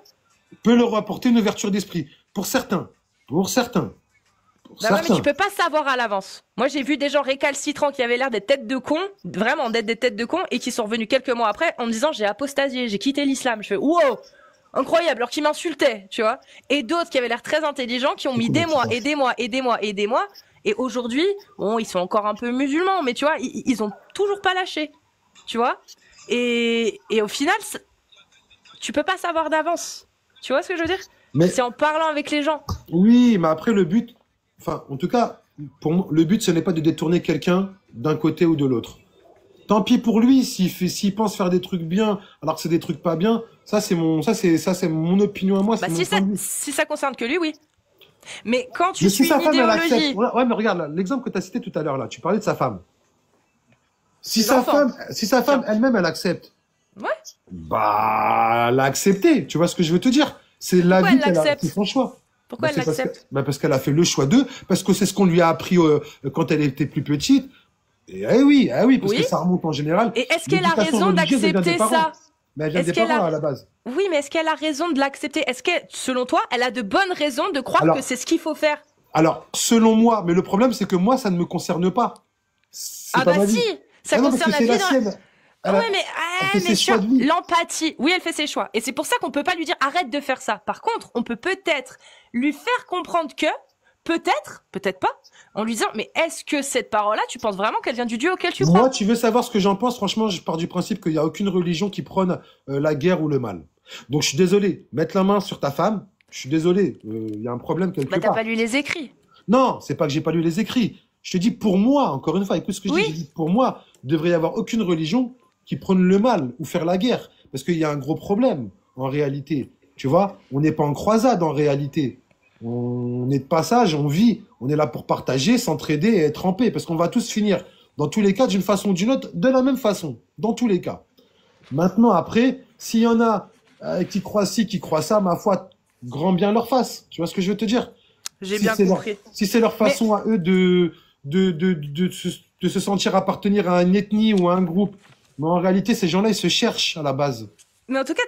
Peut leur apporter une ouverture d'esprit. Pour certains. Pour certains. Pour bah ouais, certains. mais tu peux pas savoir à l'avance. Moi, j'ai vu des gens récalcitrants qui avaient l'air des têtes de cons, vraiment d'être des têtes de cons, et qui sont revenus quelques mois après en me disant j'ai apostasié, j'ai quitté l'islam. Je fais wow, incroyable, alors qu'ils m'insultaient, tu vois. Et d'autres qui avaient l'air très intelligents, qui ont mis des mois et des mois et des mois et des mois. Et aujourd'hui, bon, ils sont encore un peu musulmans, mais tu vois, ils ont toujours pas lâché, tu vois. Et au final, tu peux pas savoir d'avance. Tu vois ce que je veux dire? Mais C'est en parlant avec les gens. oui, mais après le but, enfin, en tout cas, pour moi, le but, ce n'est pas de détourner quelqu'un d'un côté ou de l'autre. Tant pis pour lui, s'il pense faire des trucs bien, alors que c'est des trucs pas bien, ça c'est mon opinion à moi, c'est Bah, mon si point de vue. ça concerne que lui, oui. Mais quand tu Mais si suis sa une femme, elle idéologie, accepte. Ouais, mais regarde, là, l'exemple que tu as cité tout à l'heure, là, tu parlais de sa femme. Si Ses sa enfants. femme elle-même, elle accepte, ouais. bah, elle a accepté. Tu vois ce que je veux te dire? C'est la Pourquoi vie elle qu'elle a, l'accepte c'est son choix. Pourquoi Bah, elle c'est parce l'accepte? parce qu'elle a fait le choix d'eux, parce que c'est ce qu'on lui a appris quand elle était plus petite. Et oui, parce Oui. que ça remonte en général. Et est-ce qu'elle a L'éducation raison religieuse, elle vient des d'accepter parents. ça? Mais elle vient Est-ce des qu'elle parents a- à la base. Oui, mais est-ce qu'elle a raison de l'accepter? Est-ce que, selon toi, elle a de bonnes raisons de croire Alors- que c'est ce qu'il faut faire? Alors, selon moi, mais le problème, c'est que moi, ça ne me concerne pas. C'est Ah pas bah ma vie. si, ça Ah non, parce concerne que la c'est vie la d'un... sienne. Elle a- Ouais, mais, elle fait ses mais choix tu de vie. vois, l'empathie. Oui, elle fait ses choix. Et c'est pour ça qu'on peut pas lui dire arrête de faire ça. Par contre, on peut peut-être lui faire comprendre que, peut-être pas, en lui disant, mais est-ce que cette parole-là, tu penses vraiment qu'elle vient du Dieu auquel tu crois? Moi, tu veux savoir ce que j'en pense? Franchement, je pars du principe qu'il n'y a aucune religion qui prône la guerre ou le mal. Donc, je suis désolé. Mettre la main sur ta femme, je suis désolé. Il y a un problème quelque Bah, t'as part. pas lu les écrits. Non, c'est pas que j'ai pas lu les écrits. Je te dis pour moi, encore une fois, écoute ce que je Oui. dis. Je dis pour moi, il devrait y avoir aucune religion qui prône le mal ou faire la guerre. Parce qu'il y a un gros problème, en réalité. Tu vois, on n'est pas en croisade, en réalité. On est de passage, on vit. On est là pour partager, s'entraider et être en paix. Parce qu'on va tous finir, dans tous les cas, d'une façon ou d'une autre, de la même façon. Dans tous les cas. Maintenant, après, s'il y en a qui croient ci, qui croient ça, ma foi, grand bien leur face. Tu vois ce que je veux te dire? J'ai Si bien c'est leur- compris. Si c'est leur façon à eux de se sentir appartenir à une ethnie ou à un groupe. Mais en réalité, ces gens-là, ils se cherchent à la base. Mais en tout cas,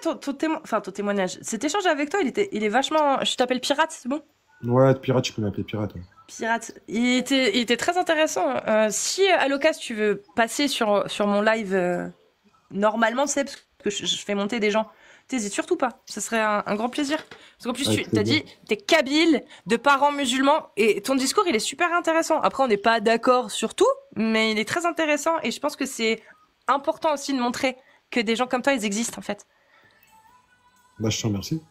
ton témoignage, cet échange avec toi, il est vachement... Je t'appelle pirate, c'est bon? Ouais, pirate, tu peux m'appeler pirate. Ouais. Pirate. Il était très intéressant. Si à l'occasion tu veux passer sur mon live normalement, c'est parce que je fais monter des gens. T'hésites surtout pas. Ce serait un grand plaisir. Parce qu'en plus, Avec t'as plaisir. dit, t'es kabyle, de parents musulmans, et ton discours, il est super intéressant. Après, on n'est pas d'accord sur tout, mais il est très intéressant, et je pense que c'est important aussi de montrer que des gens comme toi, ils existent, en fait. Bah, je te remercie.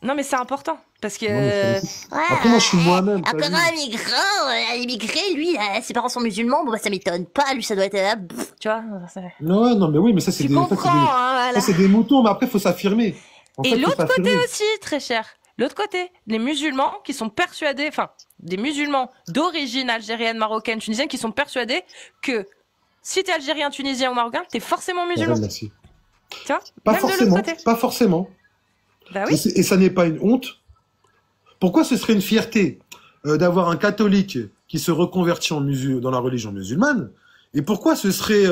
Non, mais c'est important, parce que... Non, mais je te remercie. Après, moi, je suis moi-même. t'as Encore vu. un migrant, immigré, lui, ses parents sont musulmans, bon bah ça m'étonne pas, lui ça doit être tu vois, Non, ouais, non, mais oui, mais ça, c'est tu des, comprends, hein, voilà. ça, c'est des moutons, mais après, il faut s'affirmer. En Et fait, faut l'autre côté s'affirmer. aussi, très cher. L'autre côté, les musulmans qui sont persuadés, enfin, des musulmans d'origine algérienne, marocaine, tunisienne, qui sont persuadés que si t'es algérien, tunisien ou marocain, t'es forcément musulman. Ouais, merci. Tu vois? Pas Même de forcément, l'autre côté. pas forcément. Bah oui. Et ça n'est pas une honte. Pourquoi ce serait une fierté d'avoir un catholique qui se reconvertit dans la religion musulmane? Et pourquoi ce serait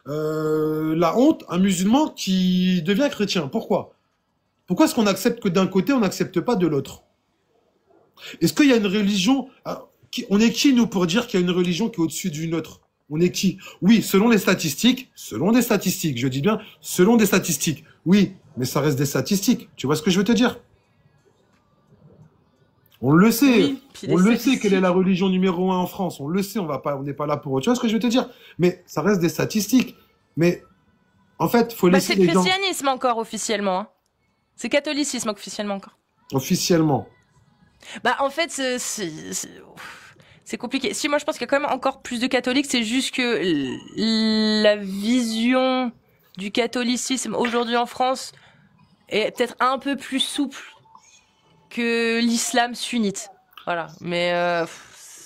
la honte un musulman qui devient chrétien? Pourquoi? Pourquoi est-ce qu'on accepte que d'un côté, on n'accepte pas de l'autre? Est-ce qu'il y a une religion... On est qui, nous, pour dire qu'il y a une religion qui est au-dessus d'une autre? On est qui? Oui, selon des statistiques, je dis bien, selon des statistiques, oui, mais ça reste des statistiques. Tu vois ce que je veux te dire? On le sait, Oui, puis on les le sait statistiques. quelle est la religion numéro 1 en France. On le sait, on n'est pas là pour. Tu vois ce que je veux te dire? Mais ça reste des statistiques. Mais en fait, faut Bah, laisser c'est le les gens. christianisme encore officiellement. Hein. C'est catholicisme officiellement encore. officiellement. Bah, en fait, c'est compliqué. Si, moi, je pense qu'il y a quand même encore plus de catholiques. C'est juste que la vision du catholicisme aujourd'hui en France est peut-être un peu plus souple que l'islam sunnite. Voilà. Mais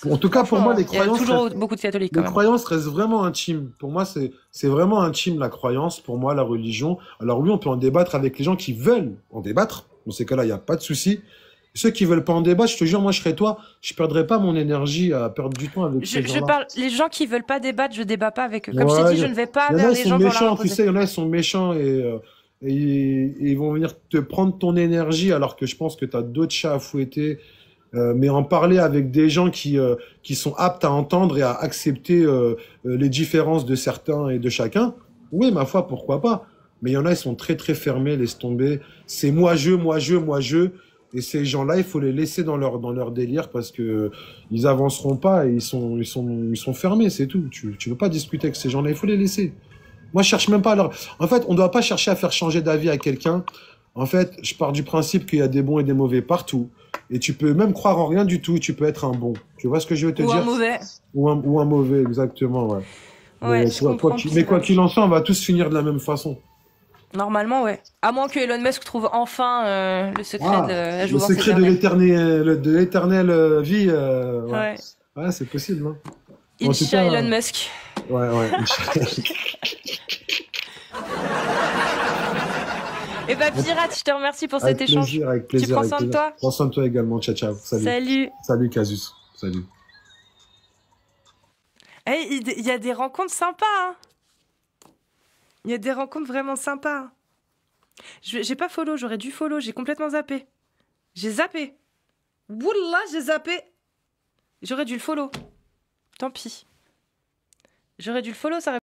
En tout cas, pour moi, les il y a croyances toujours restent, beaucoup de catholiques quand les même. croyances restent vraiment intimes. Pour moi, c'est vraiment intime, la croyance. Pour moi, la religion. Alors oui, on peut en débattre avec les gens qui veulent en débattre. Dans ces cas-là, il n'y a pas de souci. Ceux qui veulent pas en débattre, je te jure, moi, je serais toi. Je perdrais pas mon énergie à perdre du temps avec ces Je gens-là. parle, les gens qui veulent pas débattre, je débat pas avec eux. Comme je Ouais, t'ai dit, je ne vais pas il y en vers a, les ils sont gens pour leur méchants, tu imposer. sais, il y en a, ils sont méchants et ils vont venir te prendre ton énergie alors que je pense que tu as d'autres chats à fouetter. Mais en parler avec des gens qui sont aptes à entendre et à accepter les différences de certains et de chacun, oui, ma foi, pourquoi pas. Mais il y en a, ils sont très, très fermés, laisse tomber. C'est moi, je. Et ces gens-là, il faut les laisser dans leur délire parce que ils avanceront pas et ils sont fermés, c'est tout. Tu veux pas discuter avec ces gens-là, il faut les laisser. Moi, je cherche même pas à leur... En fait, on doit pas chercher à faire changer d'avis à quelqu'un. En fait, je pars du principe qu'il y a des bons et des mauvais partout. Et tu peux même croire en rien du tout, tu peux être un bon. Tu vois ce que je veux te Ou dire? un mauvais. Ou un mauvais, exactement, ouais. Ouais, Mais je comprends mais quoi qu'il en soit, on va tous finir de la même façon. Normalement, ouais. À moins que Elon Musk trouve enfin le secret de la Le jouvence secret de éternelle. l'éternelle vie, ouais. Ouais. Ouais, c'est possible, hein. En tout Incha cas, Elon Musk. Ouais. Et bah, Pirate, je te remercie pour cet Avec échange. plaisir, avec Tu plaisir. prends avec soin de plaisir. toi? Prends soin de toi également. Ciao, ciao. Salut. Salut. Salut, Casus. Salut. Hey, il y a des rencontres sympas, hein. Il y a des rencontres vraiment sympas. J'ai pas follow, j'aurais dû follow, j'ai complètement zappé. J'ai zappé. Wallah, j'ai zappé. J'aurais dû le follow. Tant pis. J'aurais dû le follow, ça aurait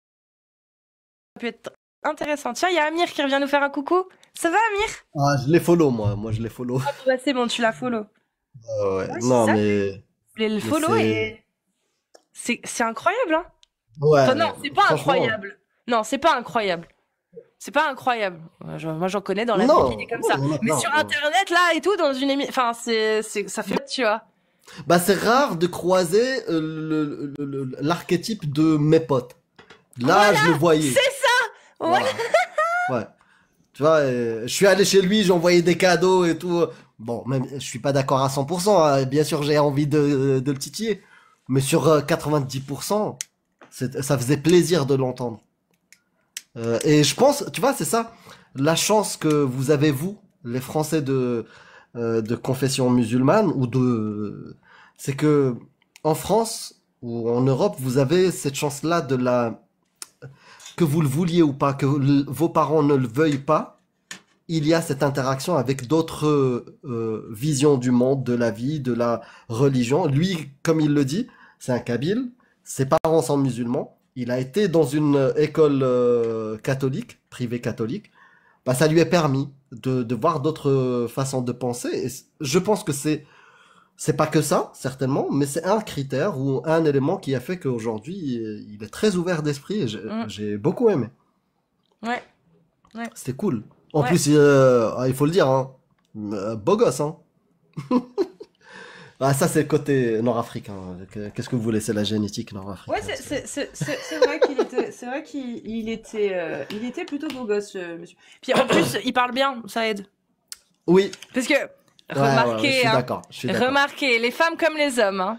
pu être intéressant. Tiens, il y a Amir qui revient nous faire un coucou. Ça va, Amir? Ah, je les follow, moi. Moi, je les follow. Ah, bah, c'est bon, tu l'as follow. Ouais. Ouais, Non, c'est ça. mais... Je voulais le follow et... C'est incroyable, hein? Ouais. Enfin, non, c'est pas franchement. incroyable. Non, c'est pas incroyable. C'est pas incroyable. Moi, j'en connais dans la Non, vie qui est comme ça. non, non, Mais non, sur non. Internet, là, et tout, dans une émission... Enfin, ça fait... Tu vois. Bah, c'est rare de croiser l'archétype de mes potes. Là, je le voyais. C'est ça. Voilà. Ouais. Tu vois, je suis allé chez lui, j'ai envoyé des cadeaux et tout. Bon, même, je suis pas d'accord à 100%, hein. Bien sûr, j'ai envie de le titiller. Mais sur 90%, ça faisait plaisir de l'entendre. Et je pense, tu vois, c'est ça, la chance que vous avez, vous, les Français de confession musulmane, c'est que en France ou en Europe, vous avez cette chance-là que vous le vouliez ou pas, que vos parents ne le veuillent pas, il y a cette interaction avec d'autres visions du monde, de la vie, de la religion. Lui, comme il le dit, c'est un Kabyle, ses parents sont musulmans, il a été dans une école catholique, privée catholique, bah, ça lui est permis de voir d'autres façons de penser. Et je pense que c'est pas que ça, certainement, mais c'est un critère ou un élément qui a fait qu'aujourd'hui, il est très ouvert d'esprit et j'ai beaucoup aimé. Ouais. C'était cool. En Ouais. plus, il faut le dire, hein, beau gosse, hein. Ah, ça, c'est le côté nord-africain. Qu'est-ce que vous voulez, c'est la génétique nord-africaine. Ouais, c'est vrai qu'il était plutôt beau gosse, monsieur. Puis en plus, il parle bien, ça aide. Oui. Parce que, Ouais, je suis hein, d'accord. Je suis d'accord. remarquez, les femmes comme les hommes, hein.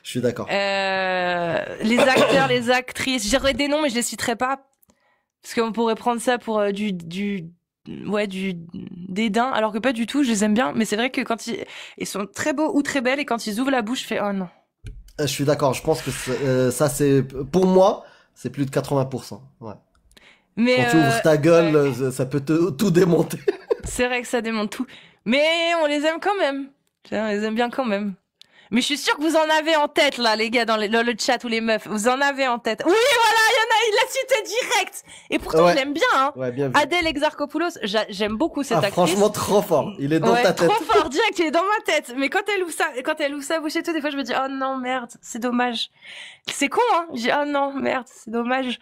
Je suis d'accord. Les acteurs, les actrices, j'aurais des noms mais je les citerai pas. Parce qu'on pourrait prendre ça pour du dédain, alors que pas du tout, je les aime bien. Mais c'est vrai que quand ils sont très beaux ou très belles et quand ils ouvrent la bouche, je fais oh non. Je suis d'accord. Je pense que ça, c'est, pour moi, c'est plus de 80%. Ouais. Mais quand tu ouvres ta gueule, ça peut tout démonter. C'est vrai que ça démonte tout. Mais on les aime quand même. On les aime bien quand même. Mais je suis sûre que vous en avez en tête, là, les gars, dans le chat ou les meufs. Vous en avez en tête. Oui, voilà, il y en a, il l'a cité direct. Et pourtant, Ouais. je l'aime bien, hein. Ouais, bien vu. Adèle Exarchopoulos, j'aime beaucoup cette Ah, actrice. franchement, trop fort. Il est dans Ouais, ta tête. trop fort, direct, il est dans ma tête. Mais quand elle ouvre sa bouche et tout, des fois, je me dis, oh non, merde, c'est dommage. C'est con, hein. Je dis, oh non, merde, c'est dommage.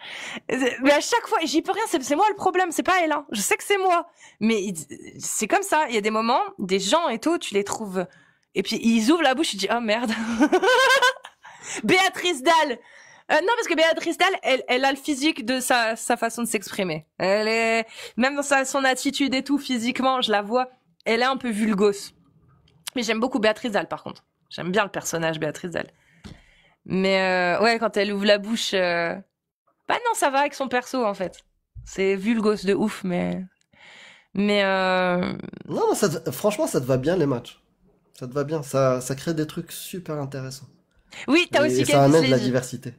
Mais à chaque fois, j'y peux rien, c'est moi le problème, c'est pas elle, hein. Je sais que c'est moi. Mais c'est comme ça. Il y a des moments, des gens et tout, tu les trouves. Et puis, ils ouvrent la bouche, tu dis, oh merde. Béatrice Dalle. Non, parce que Béatrice Dalle, elle a le physique de sa façon de s'exprimer. Elle est, même dans son attitude et tout, physiquement, je la vois, elle est un peu vulgose. Mais j'aime beaucoup Béatrice Dalle, par contre. J'aime bien le personnage Béatrice Dalle. Mais ouais, quand elle ouvre la bouche, bah non, ça va avec son perso, en fait. C'est vulgose de ouf, mais Non, non, franchement, ça te va bien les matchs. Ça te va bien. Ça crée des trucs super intéressants. oui, t'as Et aussi ça amène de la Lady. diversité.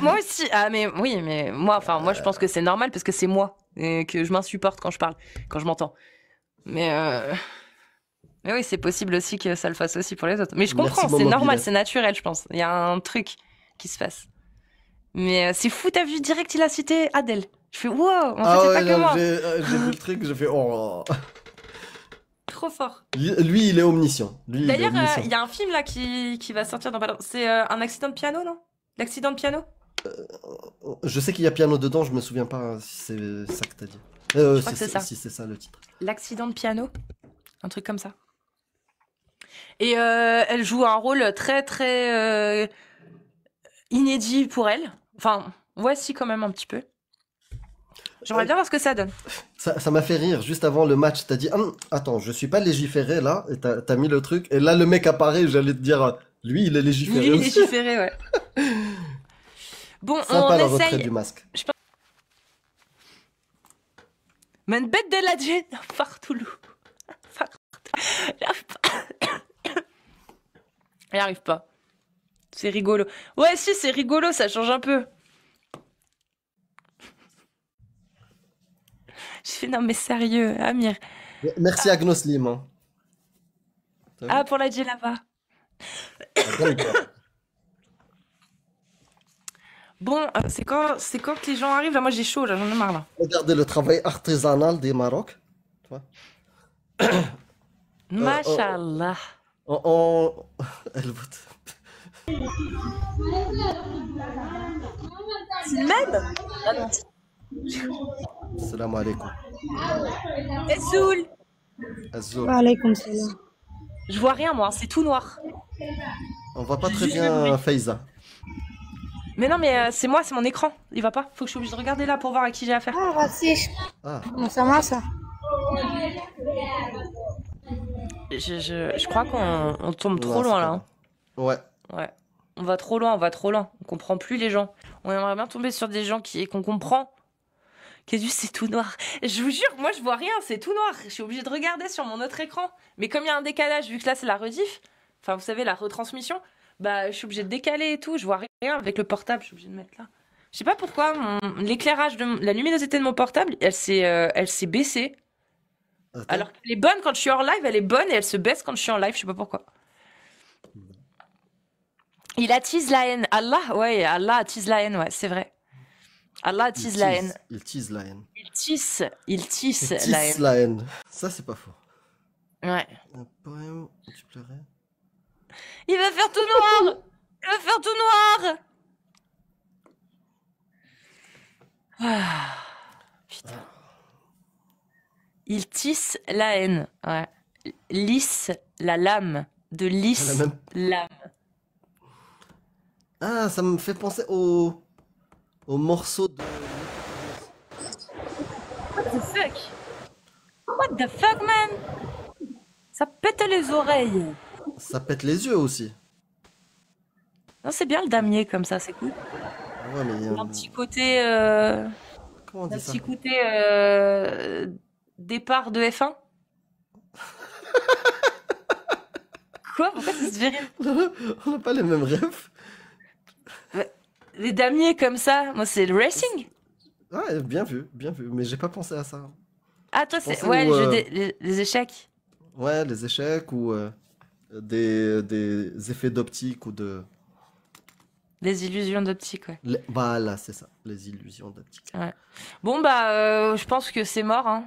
Moi aussi. Ah, mais oui, mais moi, je pense que c'est normal parce que c'est moi et que je m'insupporte quand je parle, quand je m'entends. Mais oui, c'est possible aussi que ça le fasse aussi pour les autres. Mais je Merci, comprends, c'est Momo normal, Bilal. c'est naturel, je pense. Il y a un truc qui se passe. Mais c'est fou, t'as vu direct, il a cité Adèle. Je fais wow, en fait, Ah c'est ouais, pas que non, moi. j'ai vu le truc, j'ai fait oh. Trop fort. Lui, il est omniscient. Lui, il est D'ailleurs, omniscient. il y a un film là qui va sortir dans pas longtemps. C'est un accident de piano, non? L'accident de piano? Je sais qu'il y a piano dedans, je me souviens pas si c'est ça que t'as dit. Je crois que c'est ça. Si c'est ça le titre. L'accident de piano, un truc comme ça. Et elle joue un rôle très très inédit pour elle. Enfin, ouais, si quand même un petit peu. J'aimerais bien voir ce que ça donne. Ça m'a fait rire juste avant le match. T'as dit attends, je suis pas légiféré là, et t'as mis le truc, et là le mec apparaît, j'allais te dire lui il est légiféré. Lui, il est aussi. légiféré, ouais. Bon, Sympa on le retrait essaye. du masque. Men bête de la Jane, Fartoulou. Elle arrive pas. C'est rigolo. Ouais, si, c'est rigolo, ça change un peu. Je fais, non mais sérieux, Amir. Merci Agnoslim. Hein. Ah, pour la là-bas. Bon, c'est quand que les gens arrivent là? Moi j'ai chaud, là, j'en ai marre là. Regardez le travail artisanal des Maroc. Tu vois. Machallah. Elle vote. C'est le même? Ah non. Salam alaikum. Ezoul. Azul. Alaykoum salam. Je vois rien moi, c'est tout noir. On voit pas J'ai très juste le bien bruit. Faiza. Mais non, mais c'est moi, c'est mon écran. Il va pas. Faut que je suis obligée de regarder là pour voir à qui j'ai affaire. Ah, raciste. Ah. Ça marche, ça. Je crois qu'on tombe trop Non, loin c'est là. pas hein. bon. Ouais. Ouais. On va trop loin, on va trop loin. On comprend plus les gens. On aimerait bien tomber sur des gens qu'on comprend. Qu'est-ce que c'est tout noir. Je vous jure, moi je vois rien, c'est tout noir. Je suis obligée de regarder sur mon autre écran. Mais comme il y a un décalage, vu que là c'est la rediff, enfin vous savez, la retransmission, bah je suis obligée de décaler et tout. Je vois rien avec le portable, je suis obligée de mettre là. Je sais pas pourquoi, l'éclairage la luminosité de mon portable, elle s'est baissée. Attends. Alors qu'elle est bonne quand je suis hors live, elle est bonne et elle se baisse quand je suis en live, je sais pas pourquoi. Il attise la haine. Allah, ouais, Allah attise la haine, ouais, c'est vrai. Allah attise la haine. Il tease la haine. Il tisse Il la tisse haine. la haine. Ça, c'est pas faux. Ouais. Un poème où tu pleurais. Il va faire tout noir. Il va faire tout noir. Ah, putain. Il tisse la haine. Ouais. Lisse la lame. De lisse La même- lame. Ah, ça me fait penser au morceau de. What the fuck? What the fuck, man? Ça pète les oreilles. Ça pète les yeux aussi. Non, c'est bien le damier comme ça, c'est cool. Ouais, mais. Un petit côté. Comment on dit Un ça? petit côté. Départ de F1. Quoi? Pourquoi ça se verrait? On n'a pas les mêmes rêves. Les damiers comme ça, moi c'est le racing. Ouais, bien vu, mais j'ai pas pensé à ça. Ah, toi Je c'est. pensais Ouais, au, les échecs. Ouais, les échecs ou des effets d'optique ou de. Les illusions d'optique, ouais. Voilà, c'est ça, les illusions d'optique. Ouais. Bon, bah, je pense que c'est mort, hein.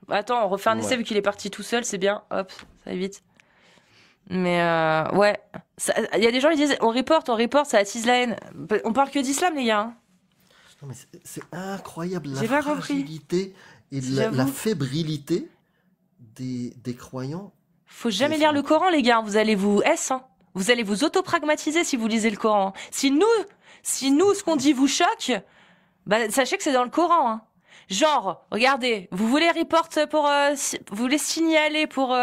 Attends, on refait un essai Ouais. vu qu'il est parti tout seul, c'est bien. Hop, ça évite. Mais ouais. Il y a des gens qui disent on reporte, ça attise la haine. On parle que d'islam, les gars. Hein. Non, mais c'est incroyable la J'ai pas compris. fragilité et la J'avoue. fébrilité des croyants. Faut jamais lire le Coran, les gars. Vous allez vous hein. Vous allez vous autopragmatiser si vous lisez le Coran. Si nous, ce qu'on dit vous choque, bah sachez que c'est dans le Coran. Hein. Genre, regardez, vous voulez report pour, vous voulez signaler pour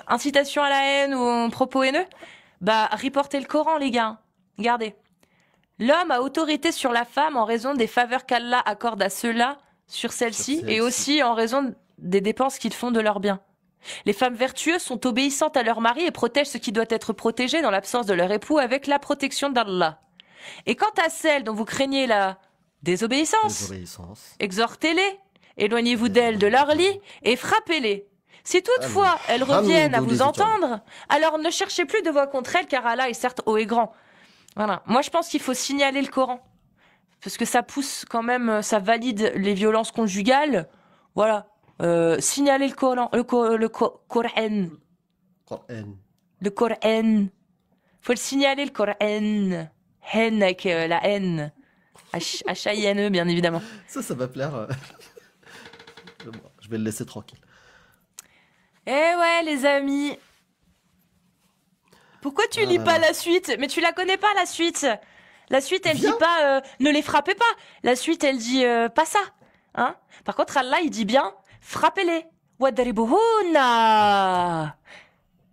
incitation à la haine ou propos haineux, bah reportez le Coran, les gars. Regardez, l'homme a autorité sur la femme en raison des faveurs qu'Allah accorde à ceux-là sur celle-ci et aussi en raison des dépenses qu'ils font de leurs biens. Les femmes vertueuses sont obéissantes à leur mari et protègent ce qui doit être protégé dans l'absence de leur époux avec la protection d'Allah. Et quant à celles dont vous craignez la désobéissance, exhortez-les, éloignez-vous d'elles de leur lit et frappez-les. Si toutefois elles reviennent à vous entendre, alors ne cherchez plus de voix contre elles car Allah est certes haut et grand. Voilà. Moi je pense qu'il faut signaler le Coran. Parce que ça pousse quand même, ça valide les violences conjugales. Voilà. Signaler le Coran, le Coran. Le Coran. Faut le signaler, le Coran. Haine avec la haine. H-A-I-N-E, bien évidemment. Ça va plaire. Je vais le laisser tranquille. Eh ouais, les amis. Pourquoi tu lis pas la suite? Mais tu la connais pas, la suite. La suite, elle dit pas ne les frappez pas. La suite, elle dit pas ça. Hein? Par contre, Allah, il dit bien frappez-les. Wadribuhunna.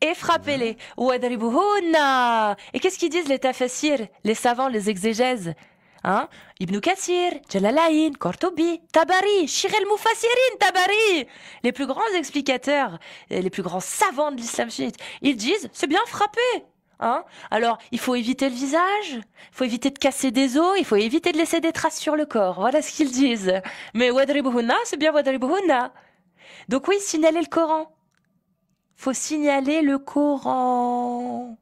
Et frappez-les. Wadribuhunna. Et qu'est-ce qu'ils disent les tafassirs, les savants, les exégèses? Hein? Ibn Kathir, Jalalain, Qurtubi, Tabari, Shir el-Mufassirin, Tabari. Les plus grands explicateurs, les plus grands savants de l'islam chiite, ils disent c'est bien frapper. Hein? Alors, il faut éviter le visage, il faut éviter de casser des os, il faut éviter de laisser des traces sur le corps. Voilà ce qu'ils disent. Mais Wadribuhunna, c'est bien Wadribuhunna. Donc oui, signaler le Coran. Faut signaler le Coran.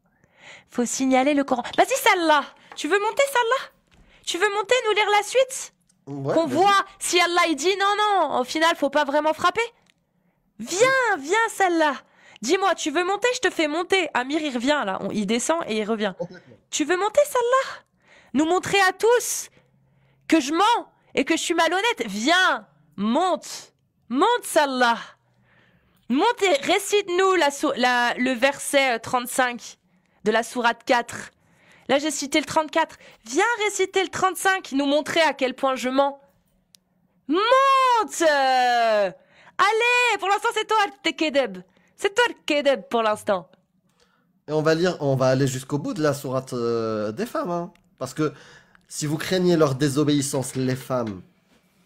Faut signaler le Coran. Vas-y, Salah. Tu veux monter, Salah? Tu veux monter, nous lire la suite? Qu'on voit si Allah il dit non, au final, faut pas vraiment frapper. Viens, Salah. Dis-moi, tu veux monter? Je te fais monter. Amir, il revient là. Il descend et il revient. Tu veux monter, Salah? Nous montrer à tous que je mens et que je suis malhonnête. Viens, monte. Monte, Salah. Monte et récite-nous le verset 35 de la sourate 4. Là, j'ai cité le 34. Viens réciter le 35, nous montrer à quel point je mens. Monte! Allez, pour l'instant, c'est toi, Kedeb. C'est toi le Kedeb pour l'instant. Et on va aller jusqu'au bout de la sourate des femmes. Hein. Parce que si vous craignez leur désobéissance, les femmes,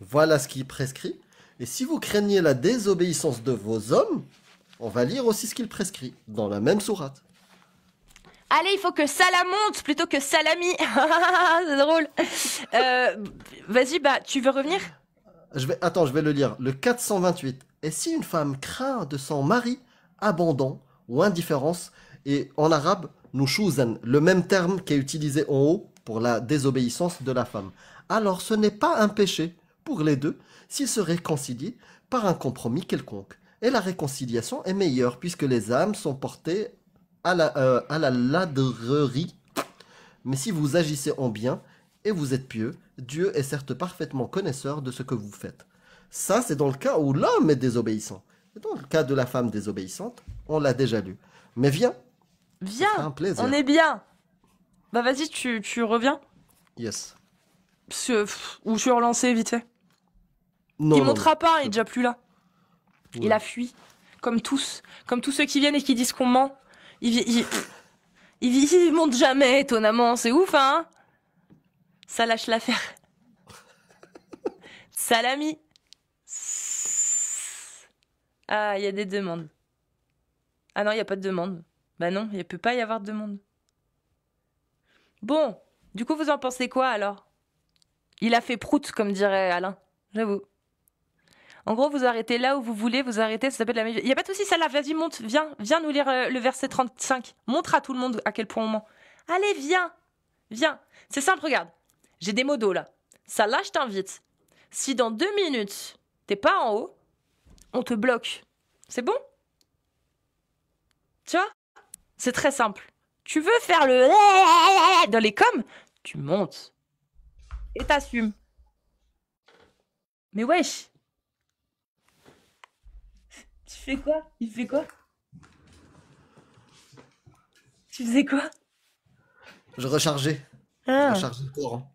voilà ce qui est prescrit. Et si vous craignez la désobéissance de vos hommes, on va lire aussi ce qu'il prescrit dans la même sourate. Allez, il faut que Salah monte plutôt que Salami. C'est drôle. Vas-y, bah, tu veux revenir? Je vais le lire. Le 428. Et si une femme craint de son mari abandon ou indifférence, et en arabe, nushuzan, le même terme qui est utilisé en haut pour la désobéissance de la femme, alors ce n'est pas un péché pour les deux s'ils se réconcilient par un compromis quelconque. Et la réconciliation est meilleure puisque les âmes sont portées à la ladrerie. Mais si vous agissez en bien et vous êtes pieux, Dieu est certes parfaitement connaisseur de ce que vous faites. Ça, c'est dans le cas où l'homme est désobéissant. Et dans le cas de la femme désobéissante, on l'a déjà lu. Mais viens. Viens, un plaisir. on est bien. Bah vas-y, tu reviens. Yes. Ou je suis relancé vite fait. Non, il non, montera non. pas, il est déjà plus là. Ouais. Il a fui. Comme tous ceux qui viennent et qui disent qu'on ment. Il monte jamais, étonnamment. C'est ouf, hein? Ça lâche l'affaire. Salami. Ah, il y a des demandes. Ah non, il n'y a pas de demande. Bah non, il ne peut pas y avoir de demande. Bon, du coup, vous en pensez quoi, alors? Il a fait prout, comme dirait Alain. J'avoue. En gros, vous arrêtez là où vous voulez, vous arrêtez, ça s'appelle la même... Il n'y a pas de souci, ça là, vas-y, monte, viens nous lire le verset 35. Montre à tout le monde à quel point on ment. Allez, viens. Viens. C'est simple, regarde. J'ai des modos là. Ça là, je t'invite. Si dans 2 minutes, t'es pas en haut, on te bloque. C'est bon? Tu vois? C'est très simple. Tu veux faire le dans les coms, tu montes. Et t'assumes. Mais wesh. Tu fais quoi? Il fait quoi? Tu faisais quoi? Je rechargeais. Ah. Je rechargeais le courant.